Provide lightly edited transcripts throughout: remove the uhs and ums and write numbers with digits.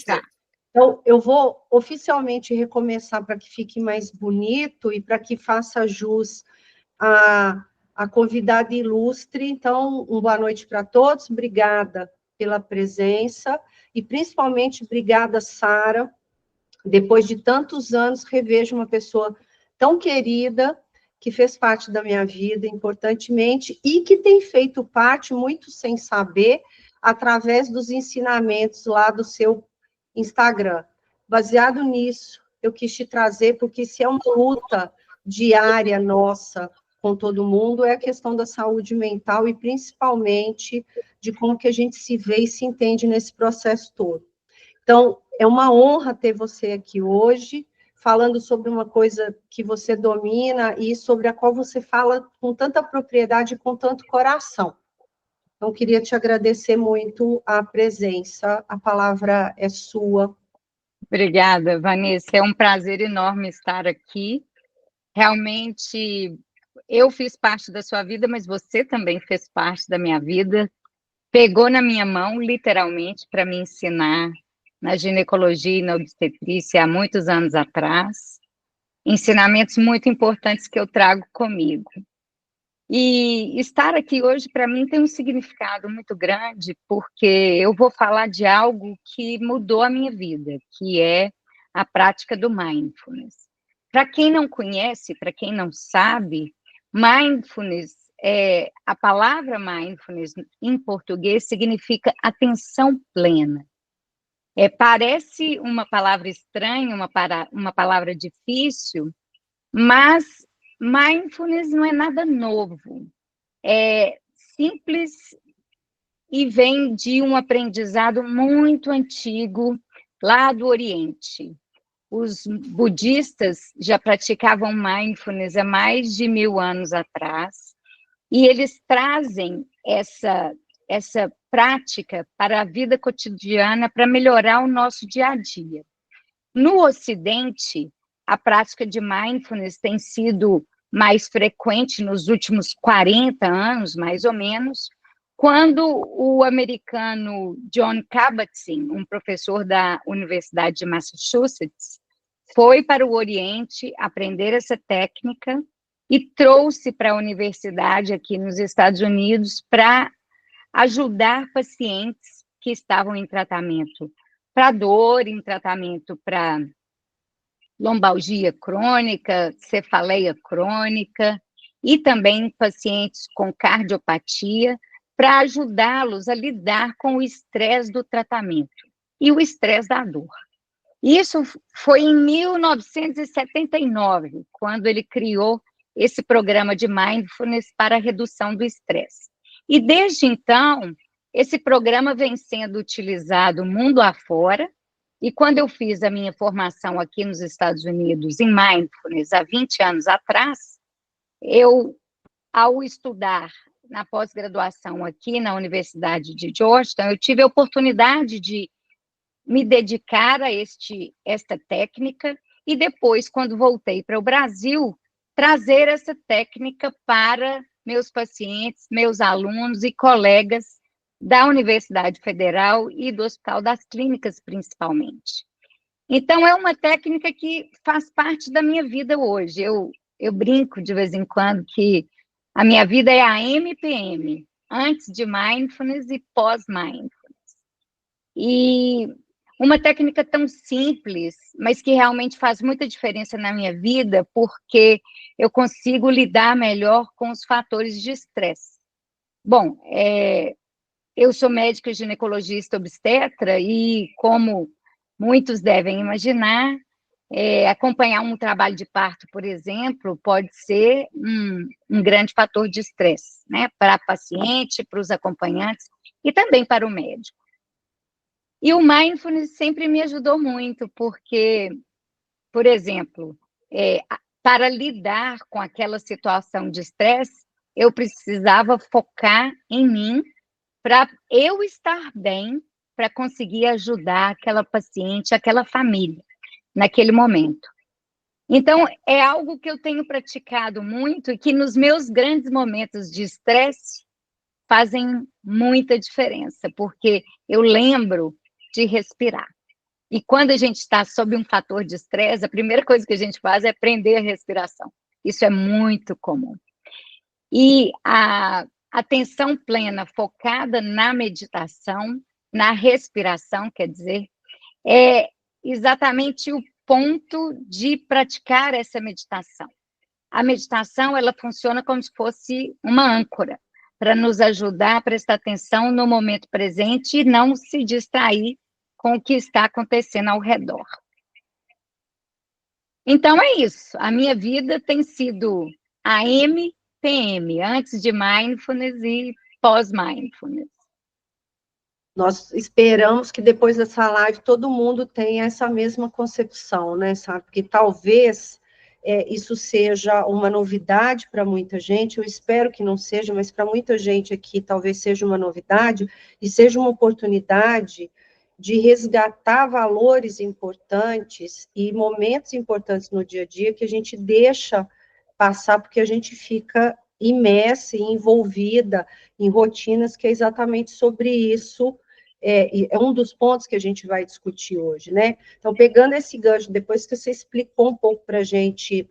Tá. Então, eu vou oficialmente recomeçar para que fique mais bonito e para que faça jus a convidada ilustre. Então, uma boa noite para todos, obrigada pela presença e, principalmente, obrigada, Sara. Depois de tantos anos, revejo uma pessoa tão querida, que fez parte da minha vida, importantemente, e que tem feito parte, muito sem saber, através dos ensinamentos lá do seu Instagram. Baseado nisso, eu quis te trazer, porque se é uma luta diária nossa com todo mundo, é a questão da saúde mental e, principalmente, de como que a gente se vê e se entende nesse processo todo. Então, é uma honra ter você aqui hoje, falando sobre uma coisa que você domina e sobre a qual você fala com tanta propriedade e com tanto coração. Então, queria te agradecer muito a presença, a palavra é sua. Obrigada, Vanessa. É um prazer enorme estar aqui. Realmente, eu fiz parte da sua vida, mas você também fez parte da minha vida. Pegou na minha mão, literalmente, para me ensinar na ginecologia e na obstetrícia há muitos anos atrás. Ensinamentos muito importantes que eu trago comigo. E estar aqui hoje, para mim, tem um significado muito grande, porque eu vou falar de algo que mudou a minha vida, que é a prática do mindfulness. Para quem não conhece, para quem não sabe, mindfulness, a palavra mindfulness em português significa atenção plena. Parece uma palavra estranha, uma palavra difícil, mas mindfulness não é nada novo. É simples e vem de um aprendizado muito antigo lá do Oriente. Os budistas já praticavam mindfulness há mais de 1000 anos atrás, e eles trazem essa prática para a vida cotidiana, para melhorar o nosso dia a dia. No Ocidente, a prática de mindfulness tem sido mais frequente nos últimos 40 anos, mais ou menos, quando o americano John Kabat-Zinn, um professor da Universidade de Massachusetts, foi para o Oriente aprender essa técnica e trouxe para a universidade aqui nos Estados Unidos para ajudar pacientes que estavam em tratamento para dor, em tratamento para lombalgia crônica, cefaleia crônica, e também pacientes com cardiopatia, para ajudá-los a lidar com o estresse do tratamento e o estresse da dor. Isso foi em 1979, quando ele criou esse programa de mindfulness para a redução do estresse. E desde então, esse programa vem sendo utilizado mundo afora, e quando eu fiz a minha formação aqui nos Estados Unidos em mindfulness há 20 anos atrás, ao estudar na pós-graduação aqui na Universidade de Georgetown, eu tive a oportunidade de me dedicar a esta técnica e depois, quando voltei para o Brasil, trazer essa técnica para meus pacientes, meus alunos e colegas da Universidade Federal e do Hospital das Clínicas, principalmente. Então, é uma técnica que faz parte da minha vida hoje. Eu brinco de vez em quando que a minha vida é a MPM, antes de mindfulness e pós-mindfulness. E uma técnica tão simples, mas que realmente faz muita diferença na minha vida, porque eu consigo lidar melhor com os fatores de estresse. Bom, eu sou médica ginecologista obstetra e, como muitos devem imaginar, acompanhar um trabalho de parto, por exemplo, pode ser um grande fator de estresse, né, para a paciente, para os acompanhantes e também para o médico. E o mindfulness sempre me ajudou muito, porque, por exemplo, para lidar com aquela situação de estresse, eu precisava focar em mim para eu estar bem, para conseguir ajudar aquela paciente, aquela família, naquele momento. Então, é algo que eu tenho praticado muito e que nos meus grandes momentos de estresse fazem muita diferença, porque eu lembro de respirar. E quando a gente está sob um fator de estresse, a primeira coisa que a gente faz é prender a respiração. Isso é muito comum. E a atenção plena focada na meditação, na respiração, quer dizer, é exatamente o ponto de praticar essa meditação. A meditação, ela funciona como se fosse uma âncora, para nos ajudar a prestar atenção no momento presente e não se distrair com o que está acontecendo ao redor. Então, é isso. A minha vida tem sido AM, PM, antes de mindfulness e pós-mindfulness. Nós esperamos que depois dessa live todo mundo tenha essa mesma concepção, né, sabe? Porque talvez isso seja uma novidade para muita gente, eu espero que não seja, mas para muita gente aqui talvez seja uma novidade e seja uma oportunidade de resgatar valores importantes e momentos importantes no dia a dia que a gente deixa passar porque a gente fica imersa e envolvida em rotinas que é exatamente sobre isso, é um dos pontos que a gente vai discutir hoje, né? Então, pegando esse gancho, depois que você explicou um pouco para a gente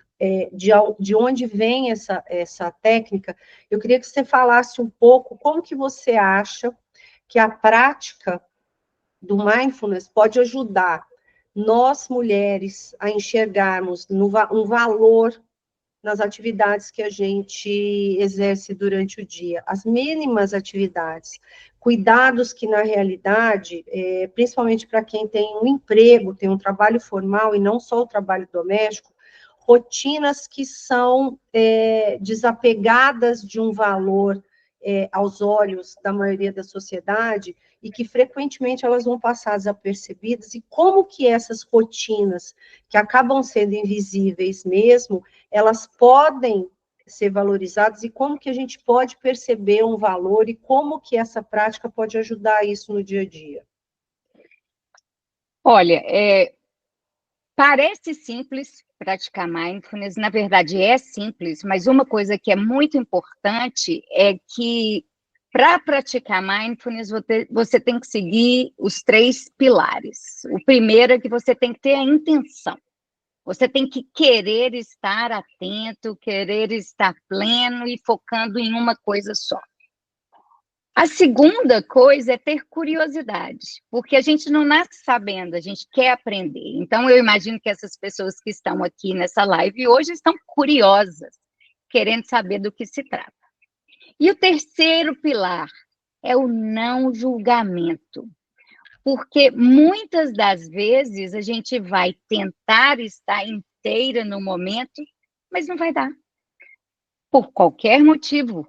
de onde vem essa técnica, eu queria que você falasse um pouco como que você acha que a prática do mindfulness pode ajudar nós, mulheres, a enxergarmos um valor nas atividades que a gente exerce durante o dia, as mínimas atividades, cuidados que, na realidade, principalmente para quem tem um emprego, tem um trabalho formal e não só o trabalho doméstico, rotinas que são desapegadas de um valor aos olhos da maioria da sociedade e que frequentemente elas vão passar desapercebidas, e como que essas rotinas, que acabam sendo invisíveis mesmo, elas podem ser valorizadas e como que a gente pode perceber um valor e como que essa prática pode ajudar isso no dia a dia. Olha, parece simples praticar mindfulness, na verdade é simples, mas uma coisa que é muito importante é que para praticar mindfulness você tem que seguir os 3 pilares. O primeiro é que você tem que ter a intenção. Você tem que querer estar atento, querer estar pleno e focando em uma coisa só. A segunda coisa é ter curiosidade, porque a gente não nasce sabendo, a gente quer aprender. Então, eu imagino que essas pessoas que estão aqui nessa live hoje estão curiosas, querendo saber do que se trata. E o terceiro pilar é o não julgamento, porque muitas das vezes a gente vai tentar estar inteira no momento, mas não vai dar. Por qualquer motivo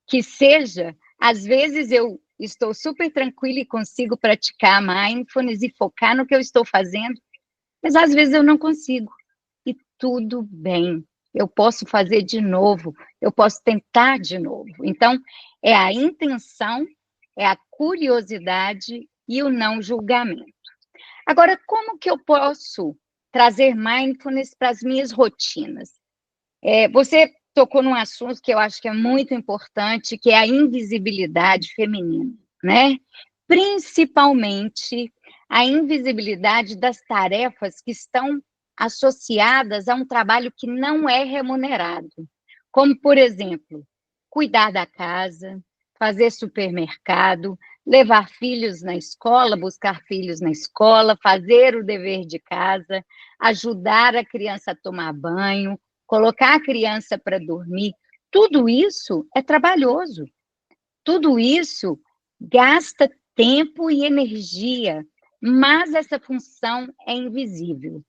que seja, às vezes eu estou super tranquila e consigo praticar mindfulness e focar no que eu estou fazendo, mas às vezes eu não consigo. E tudo bem, eu posso fazer de novo, eu posso tentar de novo. Então, é a intenção, é a curiosidade e o não julgamento. Agora, como que eu posso trazer mindfulness para as minhas rotinas? Você tocou num assunto que eu acho que é muito importante, que é a invisibilidade feminina, né? Principalmente a invisibilidade das tarefas que estão associadas a um trabalho que não é remunerado, como, por exemplo, cuidar da casa, fazer supermercado, levar filhos na escola, buscar filhos na escola, fazer o dever de casa, ajudar a criança a tomar banho, colocar a criança para dormir, tudo isso é trabalhoso. Tudo isso gasta tempo e energia, mas essa função é invisível.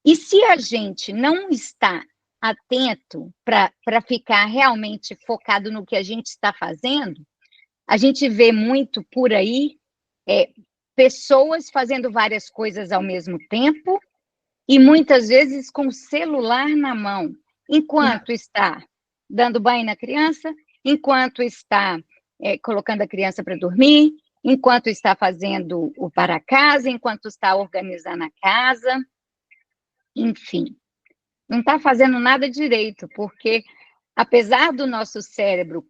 E se a gente não está atento para ficar realmente focado no que a gente está fazendo, a gente vê muito por aí pessoas fazendo várias coisas ao mesmo tempo e muitas vezes com o celular na mão, enquanto está dando banho na criança, enquanto está colocando a criança para dormir, enquanto está fazendo o para casa, enquanto está organizando a casa, enfim, não está fazendo nada direito, porque apesar do nosso cérebro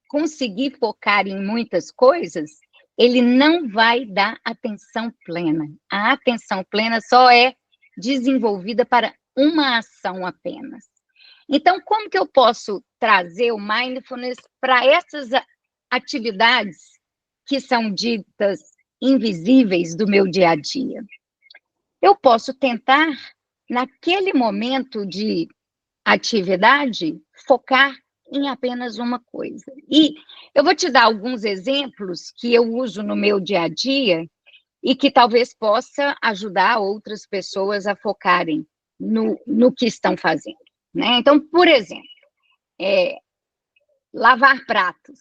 conseguir focar em muitas coisas, ele não vai dar atenção plena. A atenção plena só é desenvolvida para uma ação apenas. Então, como que eu posso trazer o mindfulness para essas atividades que são ditas invisíveis do meu dia a dia? Eu posso tentar, naquele momento de atividade, focar em apenas uma coisa. E eu vou te dar alguns exemplos que eu uso no meu dia a dia e que talvez possa ajudar outras pessoas a focarem no que estão fazendo, né? Então, por exemplo, lavar pratos.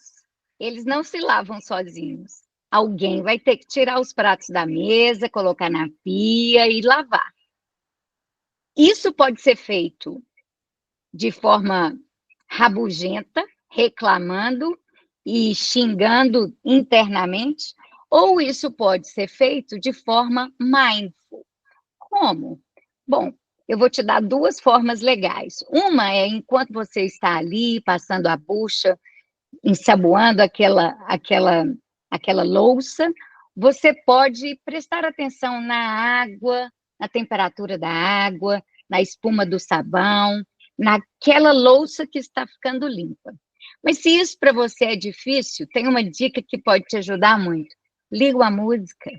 Eles não se lavam sozinhos. Alguém vai ter que tirar os pratos da mesa, colocar na pia e lavar. Isso pode ser feito de forma rabugenta, reclamando e xingando internamente, ou isso pode ser feito de forma mindful. Como? Bom, eu vou te dar duas formas legais. Uma é enquanto você está ali passando a bucha, ensaboando aquela louça, você pode prestar atenção na água, na temperatura da água, na espuma do sabão, naquela louça que está ficando limpa. Mas se isso para você é difícil, tem uma dica que pode te ajudar muito. Liga uma música.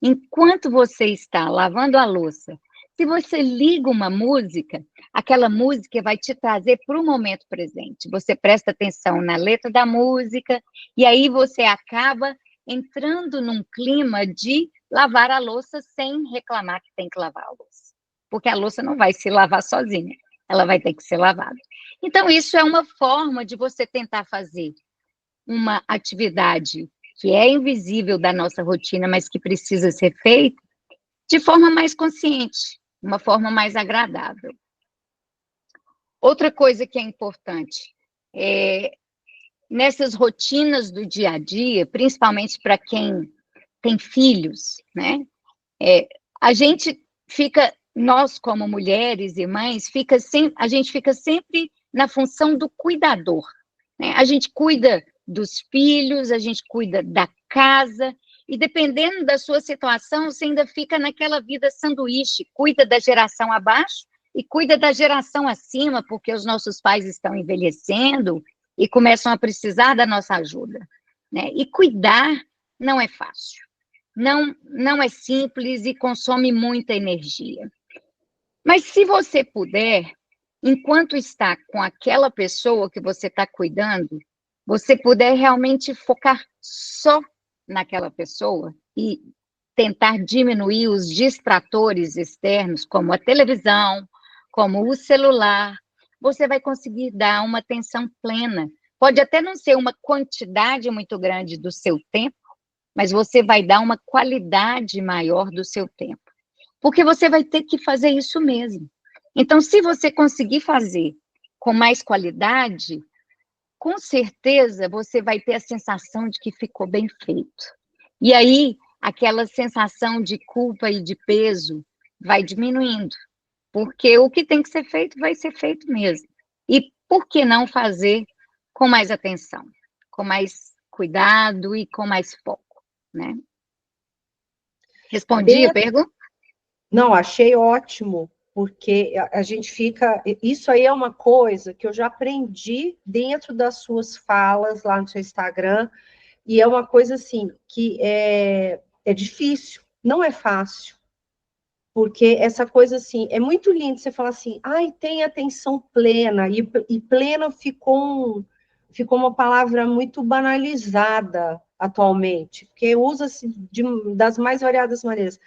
Enquanto você está lavando a louça, se você liga uma música, aquela música vai te trazer para o momento presente. Você presta atenção na letra da música e aí você acaba entrando num clima de lavar a louça sem reclamar que tem que lavar a louça. Porque a louça não vai se lavar sozinha, ela vai ter que ser lavada. Então, isso é uma forma de você tentar fazer uma atividade que é invisível da nossa rotina, mas que precisa ser feita de forma mais consciente, uma forma mais agradável. Outra coisa que é importante, nessas rotinas do dia a dia, principalmente para quem tem filhos, né? A gente fica, nós como mulheres e mães, a gente fica sempre na função do cuidador, né? A gente cuida dos filhos, a gente cuida da casa, e dependendo da sua situação, você ainda fica naquela vida sanduíche, cuida da geração abaixo e cuida da geração acima, porque os nossos pais estão envelhecendo e começam a precisar da nossa ajuda, né? E cuidar não é fácil, não é simples e consome muita energia. Mas se você puder, enquanto está com aquela pessoa que você está cuidando, você puder realmente focar só naquela pessoa e tentar diminuir os distratores externos, como a televisão, como o celular, você vai conseguir dar uma atenção plena. Pode até não ser uma quantidade muito grande do seu tempo, mas você vai dar uma qualidade maior do seu tempo. Porque você vai ter que fazer isso mesmo. Então, se você conseguir fazer com mais qualidade, com certeza você vai ter a sensação de que ficou bem feito. E aí, aquela sensação de culpa e de peso vai diminuindo, porque o que tem que ser feito vai ser feito mesmo. E por que não fazer com mais atenção, com mais cuidado e com mais foco, né? Respondi a pergunta? Não, achei ótimo, porque a gente fica... Isso aí é uma coisa que eu já aprendi dentro das suas falas lá no seu Instagram, e é uma coisa, assim, que é difícil, não é fácil, porque essa coisa, assim, é muito lindo você falar assim, ai, tem atenção plena, e plena ficou uma palavra muito banalizada atualmente, porque usa-se das mais variadas maneiras.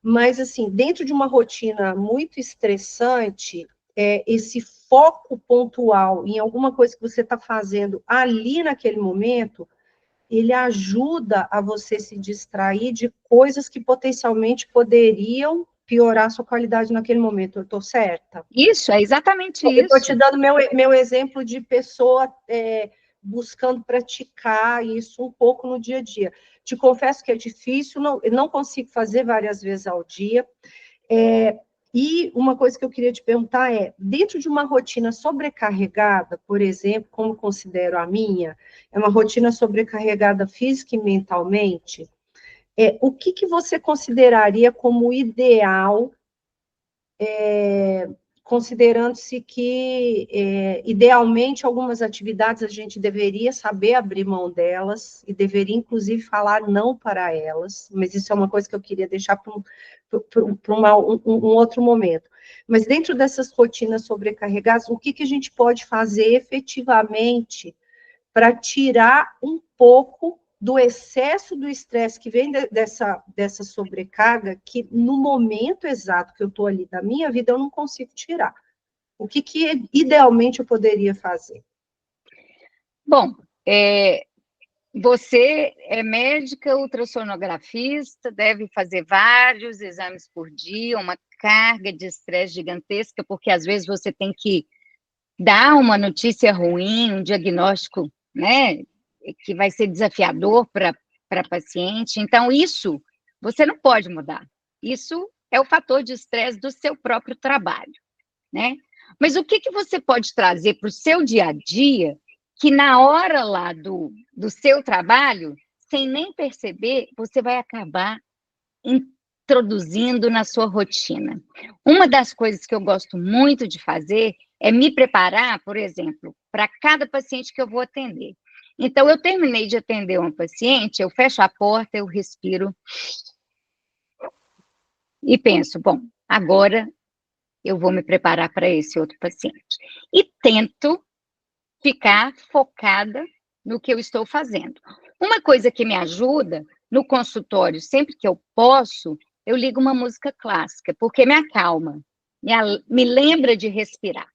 Mas, assim, dentro de uma rotina muito estressante, esse foco pontual em alguma coisa que você está fazendo ali naquele momento, ele ajuda a você se distrair de coisas que potencialmente poderiam piorar a sua qualidade naquele momento. Eu estou certa? Isso, é exatamente Eu estou isso. te dando meu exemplo de pessoa buscando praticar isso um pouco no dia a dia. Te confesso que é difícil, não consigo fazer várias vezes ao dia. E uma coisa que eu queria te perguntar é, dentro de uma rotina sobrecarregada, por exemplo, como considero a minha, é uma rotina sobrecarregada física e mentalmente, o que você consideraria como ideal, considerando-se que, idealmente, algumas atividades a gente deveria saber abrir mão delas, e deveria, inclusive, falar não para elas, mas isso é uma coisa que eu queria deixar para um outro momento. Mas dentro dessas rotinas sobrecarregadas, o que a gente pode fazer efetivamente para tirar um pouco do excesso do estresse que vem dessa sobrecarga, que no momento exato que eu estou ali da minha vida, eu não consigo tirar. O que idealmente eu poderia fazer? Bom, você é médica ultrassonografista, deve fazer vários exames por dia, uma carga de estresse gigantesca, porque às vezes você tem que dar uma notícia ruim, um diagnóstico, né, que vai ser desafiador para a paciente. Então, isso você não pode mudar. Isso é o fator de estresse do seu próprio trabalho, né? Mas o que você pode trazer para o seu dia a dia que na hora lá do seu trabalho, sem nem perceber, você vai acabar introduzindo na sua rotina? Uma das coisas que eu gosto muito de fazer é me preparar, por exemplo, para cada paciente que eu vou atender. Então, eu terminei de atender uma paciente, eu fecho a porta, eu respiro e penso, bom, agora eu vou me preparar para esse outro paciente. E tento ficar focada no que eu estou fazendo. Uma coisa que me ajuda no consultório, sempre que eu posso, eu ligo uma música clássica, porque me acalma, me lembra de respirar.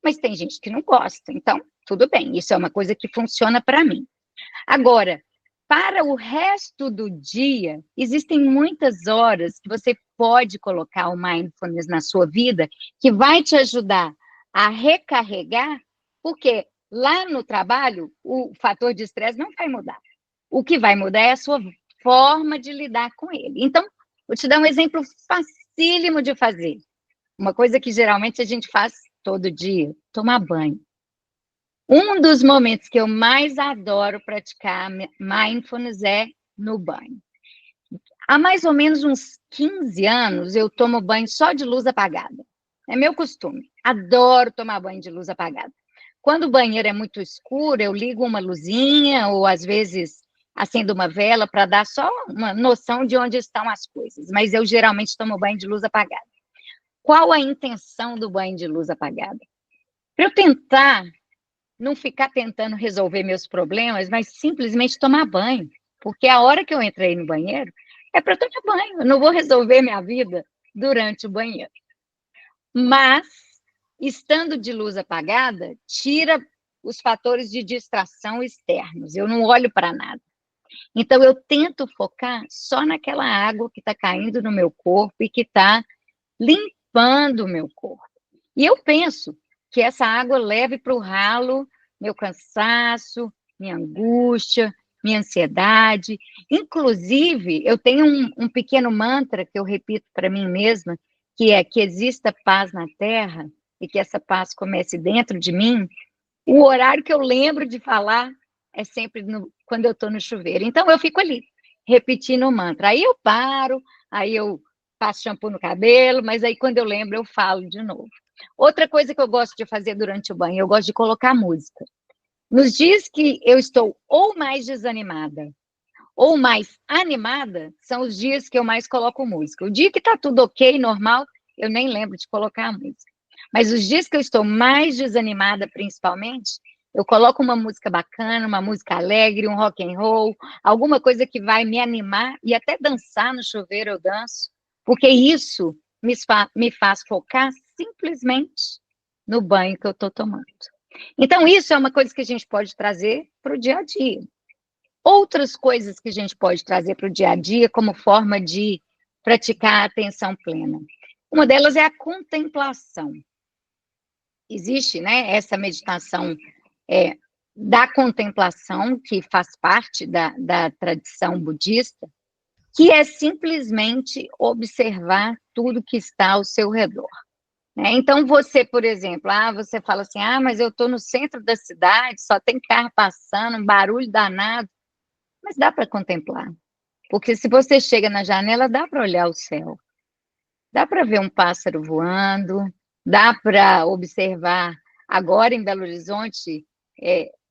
Mas tem gente que não gosta, então tudo bem, isso é uma coisa que funciona para mim. Agora, para o resto do dia, existem muitas horas que você pode colocar o mindfulness na sua vida, que vai te ajudar a recarregar, porque lá no trabalho, o fator de estresse não vai mudar. O que vai mudar é a sua forma de lidar com ele. Então, vou te dar um exemplo facílimo de fazer. Uma coisa que geralmente a gente faz todo dia, tomar banho. Um dos momentos que eu mais adoro praticar mindfulness é no banho. Há mais ou menos uns 15 anos, eu tomo banho só de luz apagada. É meu costume. Adoro tomar banho de luz apagada. Quando o banheiro é muito escuro, eu ligo uma luzinha, ou às vezes acendo uma vela para dar só uma noção de onde estão as coisas. Mas eu geralmente tomo banho de luz apagada. Qual a intenção do banho de luz apagada? Para eu tentar não ficar tentando resolver meus problemas, mas simplesmente tomar banho. Porque a hora que eu entrei no banheiro é para tomar banho. Eu não vou resolver minha vida durante o banheiro. Mas, estando de luz apagada, tira os fatores de distração externos. Eu não olho para nada. Então, eu tento focar só naquela água que está caindo no meu corpo e que está limpando o meu corpo. E eu penso que essa água leve para o ralo meu cansaço, minha angústia, minha ansiedade. Inclusive, eu tenho um pequeno mantra que eu repito para mim mesma, que é que exista paz na Terra e que essa paz comece dentro de mim. O horário que eu lembro de falar é sempre quando eu estou no chuveiro. Então, eu fico ali, repetindo o mantra. Aí eu paro, aí eu passo shampoo no cabelo, mas aí quando eu lembro, eu falo de novo. Outra coisa que eu gosto de fazer durante o banho, eu gosto de colocar música. Nos dias que eu estou ou mais desanimada ou mais animada, são os dias que eu mais coloco música. O dia que está tudo ok, normal, eu nem lembro de colocar a música. Mas os dias que eu estou mais desanimada, principalmente, eu coloco uma música bacana, uma música alegre, um rock and roll, alguma coisa que vai me animar e até dançar no chuveiro eu danço, porque isso me faz focar simplesmente no banho que eu estou tomando. Então, isso é uma coisa que a gente pode trazer para o dia a dia. Outras coisas que a gente pode trazer para o dia a dia como forma de praticar a atenção plena. Uma delas é a contemplação. Existe, né, essa meditação da contemplação, que faz parte da tradição budista, que é simplesmente observar tudo que está ao seu redor. Né? Então, você, por exemplo, você fala assim, mas eu estou no centro da cidade, só tem carro passando, um barulho danado, mas dá para contemplar. Porque se você chega na janela, dá para olhar o céu, dá para ver um pássaro voando, dá para observar. Agora, em Belo Horizonte,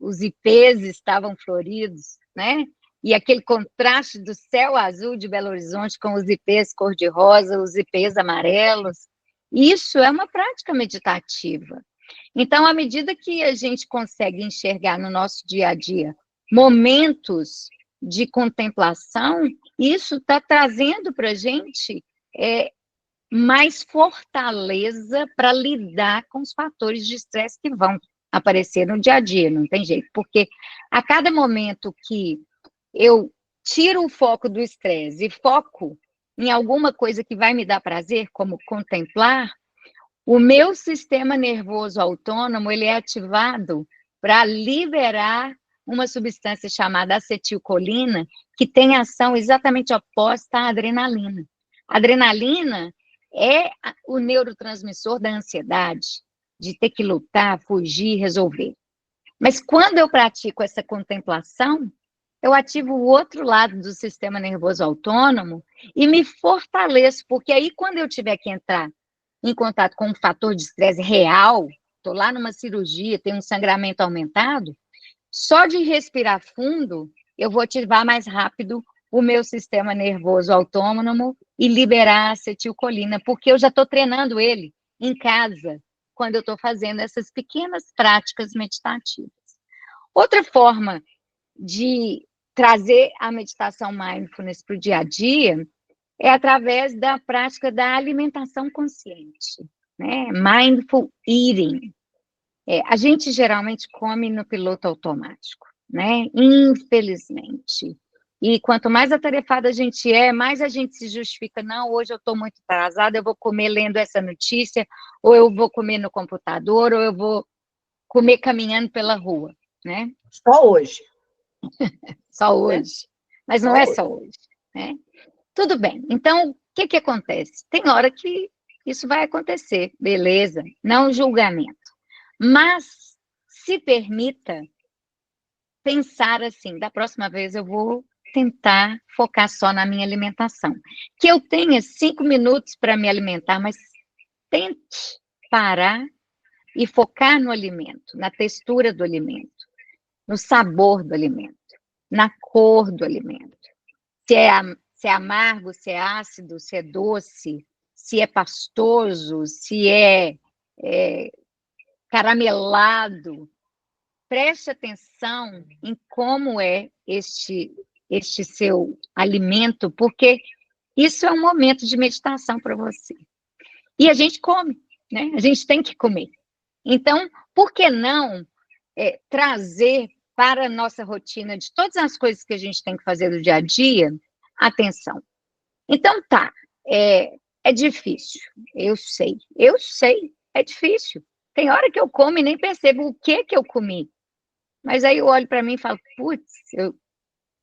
os ipês estavam floridos, né? E aquele contraste do céu azul de Belo Horizonte com os ipês cor-de-rosa, os ipês amarelos, isso é uma prática meditativa. Então, à medida que a gente consegue enxergar no nosso dia a dia momentos de contemplação, isso está trazendo para a gente mais fortaleza para lidar com os fatores de estresse que vão aparecer no dia a dia, não tem jeito, porque a cada momento que eu tiro o foco do estresse e foco em alguma coisa que vai me dar prazer, como contemplar, o meu sistema nervoso autônomo, ele é ativado para liberar uma substância chamada acetilcolina, que tem ação exatamente oposta à adrenalina. A adrenalina é o neurotransmissor da ansiedade, de ter que lutar, fugir, resolver. Mas quando eu pratico essa contemplação, eu ativo o outro lado do sistema nervoso autônomo e me fortaleço, porque aí quando eu tiver que entrar em contato com um fator de estresse real, estou lá numa cirurgia, tem um sangramento aumentado, só de respirar fundo, eu vou ativar mais rápido o meu sistema nervoso autônomo e liberar a acetilcolina, porque eu já estou treinando ele em casa, quando eu estou fazendo essas pequenas práticas meditativas. Outra forma de trazer a meditação mindfulness para o dia a dia é através da prática da alimentação consciente, né? Mindful eating. A gente geralmente come no piloto automático, né? Infelizmente. E quanto mais atarefada a gente mais a gente se justifica. Não, hoje eu estou muito atrasada, eu vou comer lendo essa notícia, ou eu vou comer no computador, ou eu vou comer caminhando pela rua, né? Só hoje. Só hoje. Mas não é só hoje, né? Tudo bem. Então, o que acontece? Tem hora que isso vai acontecer, beleza, não julgamento. Mas se permita pensar assim, da próxima vez eu vou tentar focar só na minha alimentação. Que eu tenha 5 minutos para me alimentar, mas tente parar e focar no alimento, na textura do alimento, no sabor do alimento, na cor do alimento. Se é amargo, se é ácido, se é doce, se é pastoso, se é caramelado. Preste atenção em como é este seu alimento, porque isso é um momento de meditação para você. E a gente come, né? A gente tem que comer. Então, por que não trazer para a nossa rotina de todas as coisas que a gente tem que fazer no dia a dia, atenção. Então, é difícil, eu sei, é difícil. Tem hora que eu como e nem percebo o que eu comi. Mas aí eu olho para mim e falo, putz, eu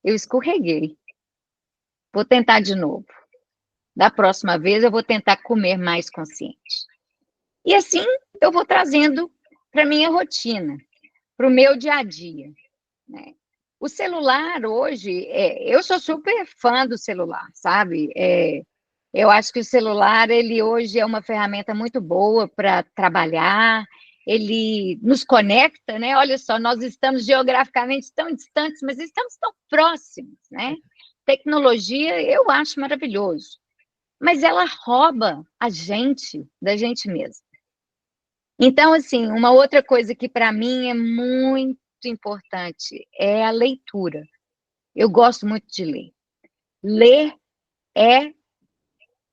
escorreguei. Vou tentar de novo. Da próxima vez eu vou tentar comer mais consciente. E assim eu vou trazendo para a minha rotina, para o meu dia a dia, né? O celular hoje, eu sou super fã do celular, sabe? Eu acho que o celular, ele hoje é uma ferramenta muito boa para trabalhar, ele nos conecta, né? Olha só, nós estamos geograficamente tão distantes, mas estamos tão próximos, né? Tecnologia, eu acho maravilhoso, mas ela rouba a gente da gente mesma. Então, assim, uma outra coisa que para mim é muito importante é a leitura. Eu gosto muito de ler. Ler é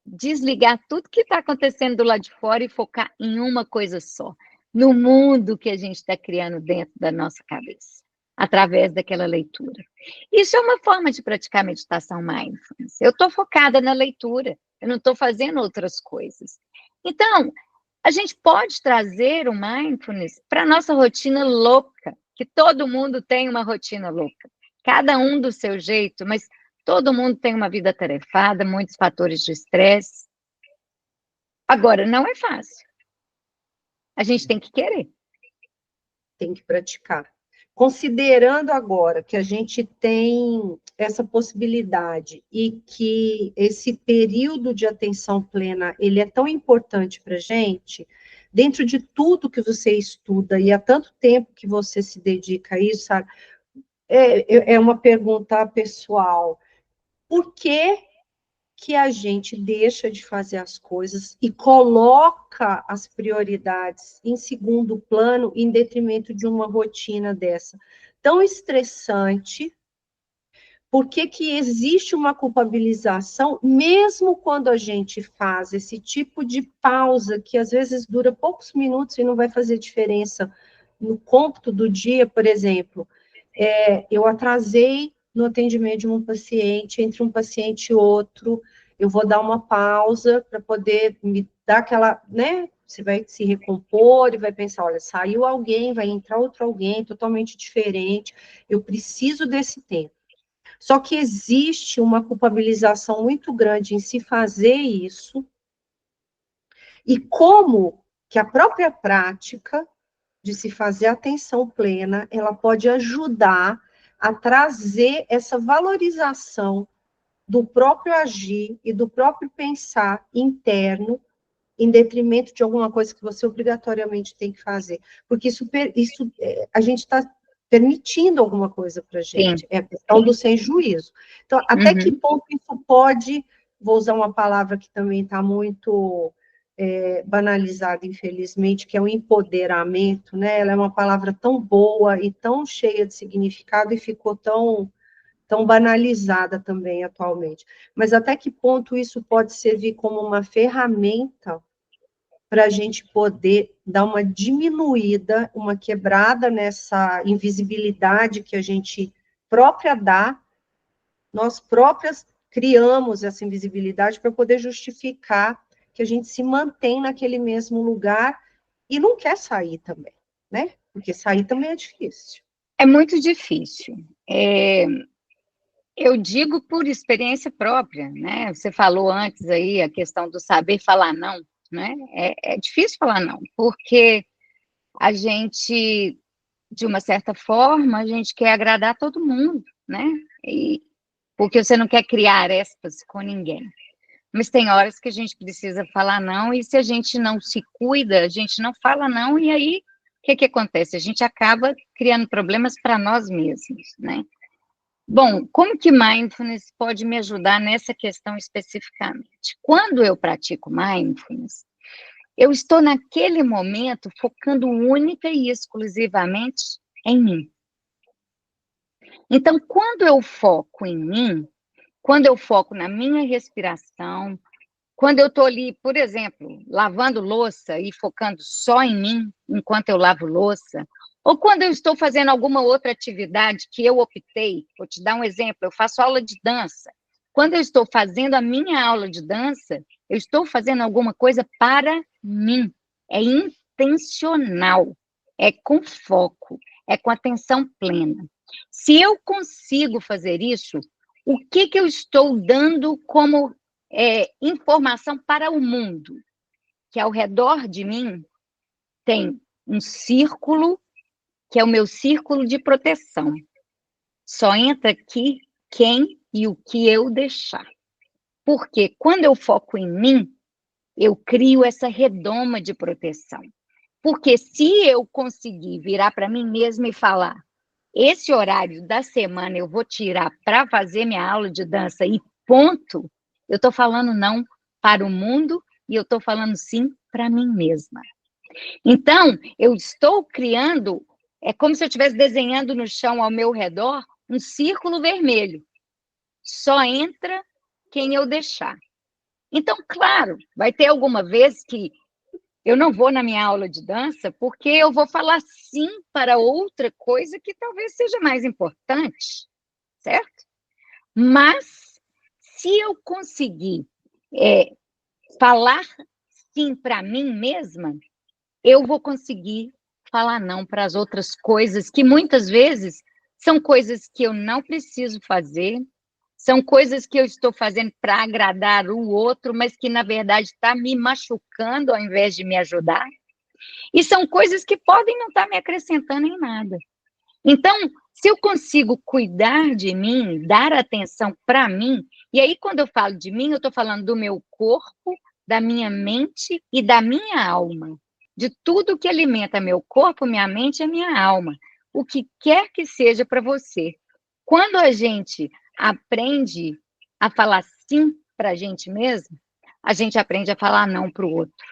desligar tudo que está acontecendo do lado de fora e focar em uma coisa só, no mundo que a gente está criando dentro da nossa cabeça, através daquela leitura. Isso é uma forma de praticar meditação mindfulness. Eu estou focada na leitura, eu não estou fazendo outras coisas. Então, a gente pode trazer o mindfulness para a nossa rotina louca, que todo mundo tem uma rotina louca, cada um do seu jeito, mas Todo mundo tem uma vida atarefada, muitos fatores de estresse. Agora, não é fácil. A gente tem que querer. Tem que praticar. Considerando agora que a gente tem essa possibilidade e que esse período de atenção plena, ele é tão importante para a gente, dentro de tudo que você estuda e há tanto tempo que você se dedica a isso, sabe? É uma pergunta pessoal. Por que a gente deixa de fazer as coisas e coloca as prioridades em segundo plano em detrimento de uma rotina dessa tão estressante? Por que que existe uma culpabilização, mesmo quando a gente faz esse tipo de pausa, que às vezes dura poucos minutos e não vai fazer diferença no cômputo do dia, por exemplo? Eu atrasei no atendimento de um paciente, entre um paciente e outro, eu vou dar uma pausa para poder me dar aquela, né? Você vai se recompor e vai pensar, olha, saiu alguém, vai entrar outro alguém totalmente diferente, eu preciso desse tempo. Só que existe uma culpabilização muito grande em se fazer isso, e como que a própria prática de se fazer atenção plena, ela pode ajudar a trazer essa valorização do próprio agir e do próprio pensar interno, em detrimento de alguma coisa que você obrigatoriamente tem que fazer. Porque a gente está permitindo alguma coisa para a Sim, gente. É a questão do sem juízo. Então, até que uhum. ponto isso pode, vou usar uma palavra que também está muito banalizada, infelizmente, que é o empoderamento, né? Ela é uma palavra tão boa e tão cheia de significado e ficou tão banalizada também atualmente. Mas até que ponto isso pode servir como uma ferramenta para a gente poder dar uma diminuída, uma quebrada nessa invisibilidade que a gente própria dá, nós próprias criamos essa invisibilidade para poder justificar que a gente se mantém naquele mesmo lugar e não quer sair também, né? Porque sair também é difícil. É muito difícil. Eu digo por experiência própria, né? Você falou antes aí a questão do saber falar não, né? É difícil falar não, porque a gente, de uma certa forma, a gente quer agradar todo mundo, né? Porque você não quer criar aspas com ninguém. Mas tem horas que a gente precisa falar não, e se a gente não se cuida, a gente não fala não, e aí o que acontece? A gente acaba criando problemas para nós mesmos, né? Bom, como que mindfulness pode me ajudar nessa questão especificamente? Quando eu pratico mindfulness, eu estou naquele momento focando única e exclusivamente em mim. Então, quando eu foco em mim, quando eu foco na minha respiração, quando eu estou ali, por exemplo, lavando louça e focando só em mim, enquanto eu lavo louça, ou quando eu estou fazendo alguma outra atividade que eu optei, vou te dar um exemplo, eu faço aula de dança. Quando eu estou fazendo a minha aula de dança, eu estou fazendo alguma coisa para mim. É intencional, é com foco, é com atenção plena. Se eu consigo fazer isso, o que eu estou dando como informação para o mundo? Que ao redor de mim tem um círculo, que é o meu círculo de proteção. Só entra aqui quem e o que eu deixar. Porque quando eu foco em mim, eu crio essa redoma de proteção. Porque se eu conseguir virar para mim mesma e falar, esse horário da semana eu vou tirar para fazer minha aula de dança e ponto, eu estou falando não para o mundo e eu estou falando sim para mim mesma. Então, eu estou criando, é como se eu estivesse desenhando no chão ao meu redor um círculo vermelho. Só entra quem eu deixar. Então, claro, vai ter alguma vez que eu não vou na minha aula de dança porque eu vou falar sim para outra coisa que talvez seja mais importante, certo? Mas, se eu conseguir falar sim para mim mesma, eu vou conseguir falar não para as outras coisas que muitas vezes são coisas que eu não preciso fazer, São coisas que eu estou fazendo para agradar o outro, mas que, na verdade, está me machucando ao invés de me ajudar. E são coisas que podem não estar me acrescentando em nada. Então, se eu consigo cuidar de mim, dar atenção para mim, e aí quando eu falo de mim, eu estou falando do meu corpo, da minha mente e da minha alma, de tudo que alimenta meu corpo, minha mente e a minha alma, o que quer que seja para você. Quando a gente aprende a falar sim para a gente mesmo, a gente aprende a falar não para o outro.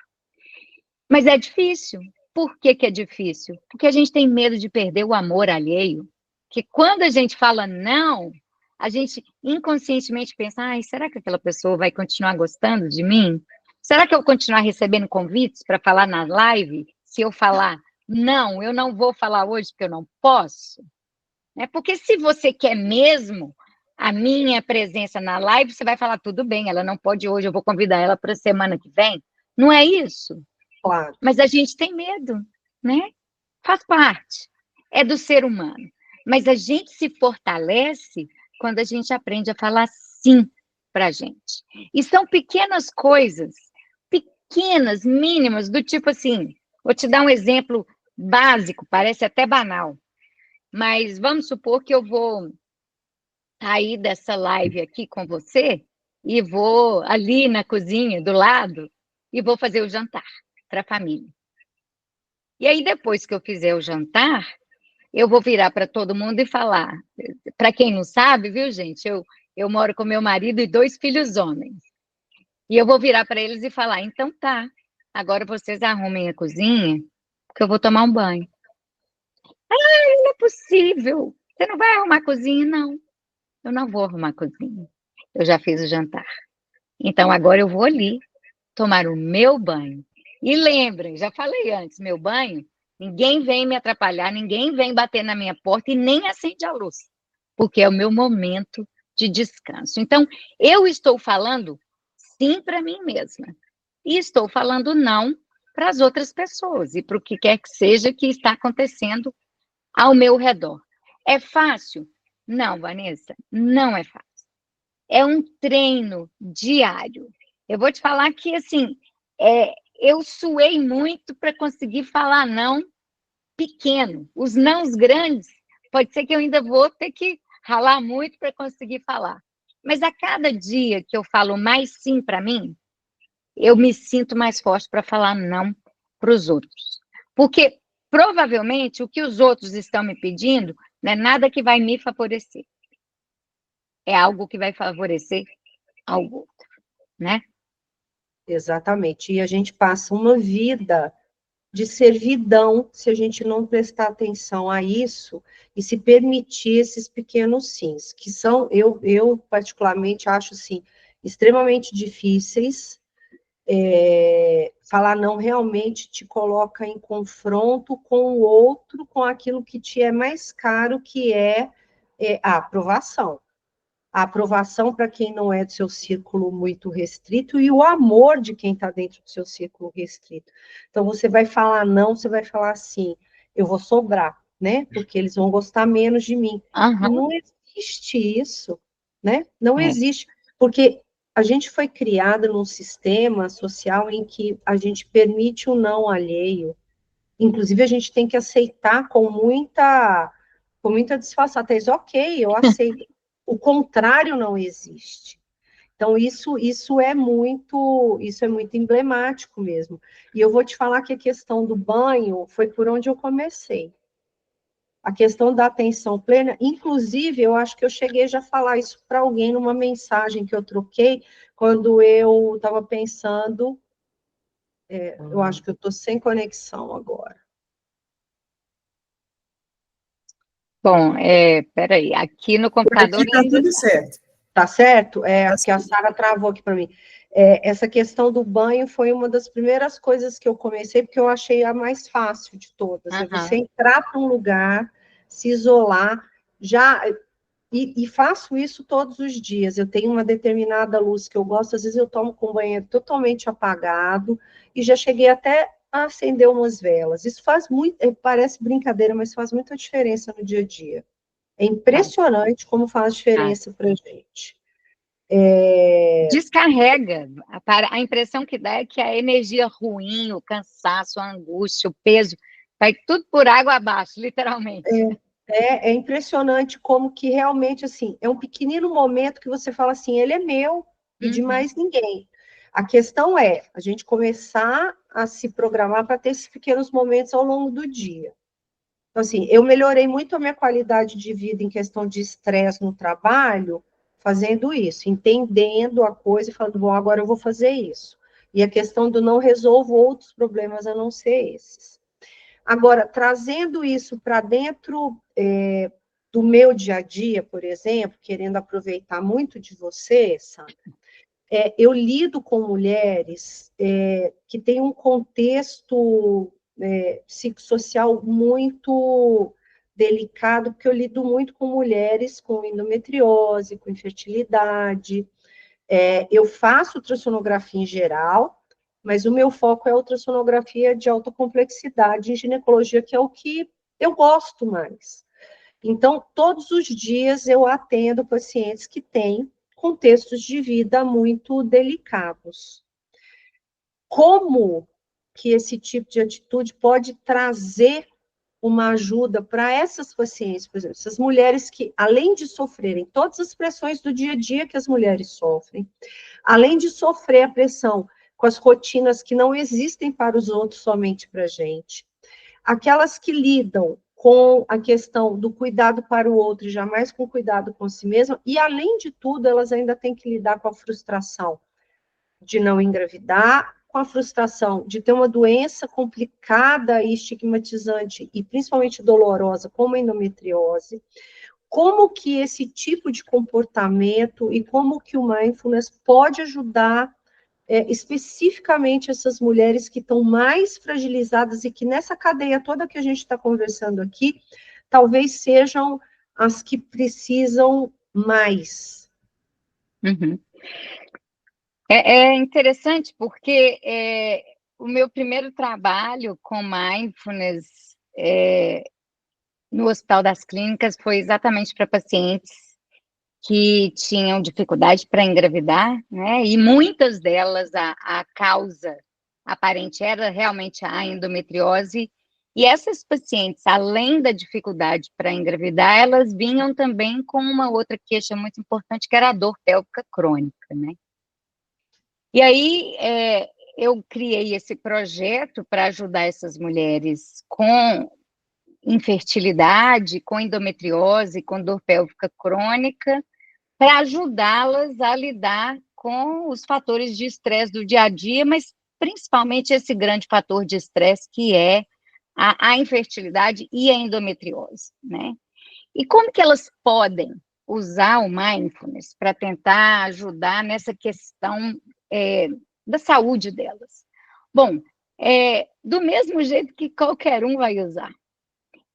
Mas é difícil. Por que que é difícil? Porque a gente tem medo de perder o amor alheio. Que quando a gente fala não, a gente inconscientemente pensa, ai, será que aquela pessoa vai continuar gostando de mim? Será que eu vou continuar recebendo convites para falar na live? Se eu falar, não, eu não vou falar hoje porque eu não posso? Porque se você quer mesmo a minha presença na live, você vai falar, tudo bem, ela não pode hoje, eu vou convidar ela para a semana que vem. Não é isso? Claro. Mas a gente tem medo, né? Faz parte, é do ser humano. Mas a gente se fortalece quando a gente aprende a falar sim para a gente. E são pequenas coisas, pequenas, mínimas, do tipo assim, vou te dar um exemplo básico, parece até banal, mas vamos supor que eu vou sair dessa live aqui com você e vou ali na cozinha do lado e vou fazer o jantar para a família. E aí, depois que eu fizer o jantar, eu vou virar para todo mundo e falar. Para quem não sabe, viu, gente? Eu moro com meu marido e 2 filhos homens. E eu vou virar para eles e falar: então tá, agora vocês arrumem a cozinha, porque eu vou tomar um banho. Ah, não é possível. Você não vai arrumar a cozinha? Não, eu não vou arrumar a cozinha. Eu já fiz o jantar. Então agora eu vou ali tomar o meu banho. E lembrem, já falei antes, meu banho, ninguém vem me atrapalhar, ninguém vem bater na minha porta e nem acende a luz, porque é o meu momento de descanso. Então, eu estou falando sim para mim mesma e estou falando não para as outras pessoas e para o que quer que seja que está acontecendo ao meu redor. É fácil? Não, Vanessa, não é fácil. É um treino diário. Eu vou te falar que, assim, eu suei muito para conseguir falar não pequeno. Os nãos grandes, pode ser que eu ainda vou ter que ralar muito para conseguir falar. Mas a cada dia que eu falo mais sim para mim, eu me sinto mais forte para falar não para os outros. Porque, provavelmente, o que os outros estão me pedindo não é nada que vai me favorecer. É algo que vai favorecer ao outro, né? Exatamente. E a gente passa uma vida de servidão se a gente não prestar atenção a isso e se permitir esses pequenos sims, que são, eu particularmente acho, assim, extremamente difíceis. Falar não realmente te coloca em confronto com o outro, com aquilo que te é mais caro, que é a aprovação. A aprovação para quem não é do seu círculo muito restrito e o amor de quem está dentro do seu círculo restrito. Então, você vai falar não, você vai falar assim, eu vou sobrar, né? Porque eles vão gostar menos de mim. Uhum. E não existe isso, né? Não existe, porque a gente foi criada num sistema social em que a gente permite o não alheio. Inclusive, a gente tem que aceitar com muita disfarçatez. Ok, eu aceito. O contrário não existe. Então, isso é muito emblemático mesmo. E eu vou te falar que a questão do banho foi por onde eu comecei. A questão da atenção plena, inclusive, eu acho que eu cheguei já a falar isso para alguém numa mensagem que eu troquei, quando eu estava pensando, eu acho que eu estou sem conexão agora. Bom, peraí, aqui no computador Aqui está tudo certo. Tá certo? Que a Sara travou aqui para mim. Essa questão do banho foi uma das primeiras coisas que eu comecei, porque eu achei a mais fácil de todas. É você entrar para um lugar, se isolar, e faço isso todos os dias. Eu tenho uma determinada luz que eu gosto, às vezes eu tomo com o banheiro totalmente apagado, e já cheguei até a acender umas velas. Isso faz muito, parece brincadeira, mas faz muita diferença no dia a dia. É impressionante como faz diferença para a gente. Descarrega. A impressão que dá é que a energia ruim, o cansaço, a angústia, o peso, vai tudo por água abaixo, literalmente. É impressionante como que realmente, assim, é um pequenino momento que você fala assim, ele é meu e de mais ninguém. A questão é a gente começar a se programar para ter esses pequenos momentos ao longo do dia. Então, assim, eu melhorei muito a minha qualidade de vida em questão de estresse no trabalho, fazendo isso, entendendo a coisa e falando, bom, agora eu vou fazer isso. E a questão do não resolvo outros problemas a não ser esses. Agora, trazendo isso para dentro do meu dia a dia, por exemplo, querendo aproveitar muito de você, Sandra, eu lido com mulheres que têm um contexto psicossocial muito delicado, porque eu lido muito com mulheres com endometriose, com infertilidade. Eu faço ultrassonografia em geral, mas o meu foco é a ultrassonografia de alta complexidade em ginecologia, que é o que eu gosto mais. Então, todos os dias eu atendo pacientes que têm contextos de vida muito delicados. Como que esse tipo de atitude pode trazer uma ajuda para essas pacientes, por exemplo, essas mulheres que, além de sofrerem todas as pressões do dia a dia que as mulheres sofrem, além de sofrer a pressão com as rotinas que não existem para os outros, somente para a gente, aquelas que lidam com a questão do cuidado para o outro e jamais com cuidado com si mesma, e além de tudo, elas ainda têm que lidar com a frustração de não engravidar, com a frustração de ter uma doença complicada e estigmatizante, e principalmente dolorosa, como a endometriose, como que esse tipo de comportamento e como que o mindfulness pode ajudar especificamente essas mulheres que estão mais fragilizadas e que nessa cadeia toda que a gente está conversando aqui, talvez sejam as que precisam mais. Uhum. É interessante porque o meu primeiro trabalho com mindfulness no Hospital das Clínicas foi exatamente para pacientes que tinham dificuldade para engravidar, né? E muitas delas, a causa aparente era realmente a endometriose. E essas pacientes, além da dificuldade para engravidar, elas vinham também com uma outra queixa muito importante, que era a dor pélvica crônica, né? E aí, eu criei esse projeto para ajudar essas mulheres com infertilidade, com endometriose, com dor pélvica crônica, para ajudá-las a lidar com os fatores de estresse do dia a dia, mas principalmente esse grande fator de estresse que é a infertilidade e a endometriose, né? E como que elas podem usar o mindfulness para tentar ajudar nessa questão da saúde delas? Bom, do mesmo jeito que qualquer um vai usar,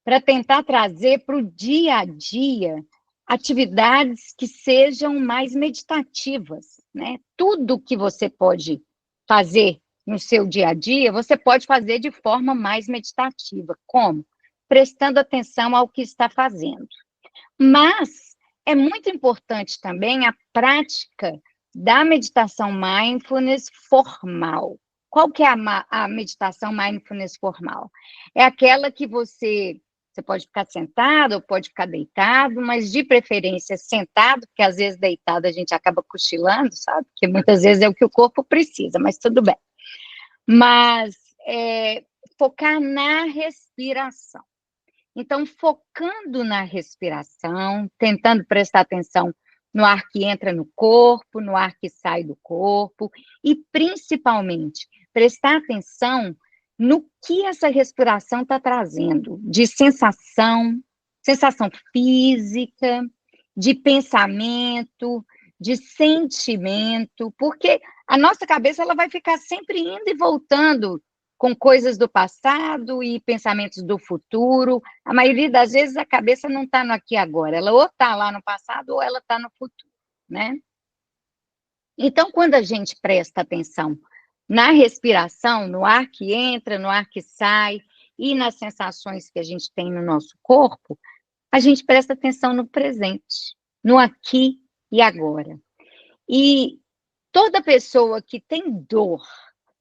para tentar trazer para o dia a dia atividades que sejam mais meditativas, né? Tudo que você pode fazer no seu dia a dia, você pode fazer de forma mais meditativa. Como? Prestando atenção ao que está fazendo. Mas é muito importante também a prática da meditação mindfulness formal. Qual que é a meditação mindfulness formal? É aquela que você pode ficar sentado ou pode ficar deitado, mas de preferência sentado, porque às vezes deitado a gente acaba cochilando, sabe? Porque muitas vezes é o que o corpo precisa, mas tudo bem. Mas focar na respiração. Então, focando na respiração, tentando prestar atenção no ar que entra no corpo, no ar que sai do corpo, e principalmente prestar atenção no que essa respiração está trazendo, de sensação física, de pensamento, de sentimento, porque a nossa cabeça ela vai ficar sempre indo e voltando com coisas do passado e pensamentos do futuro. A maioria das vezes a cabeça não está no aqui e agora, ela ou está lá no passado ou ela está no futuro, né? Então, quando a gente presta atenção na respiração, no ar que entra, no ar que sai e nas sensações que a gente tem no nosso corpo, a gente presta atenção no presente, no aqui e agora. E toda pessoa que tem dor,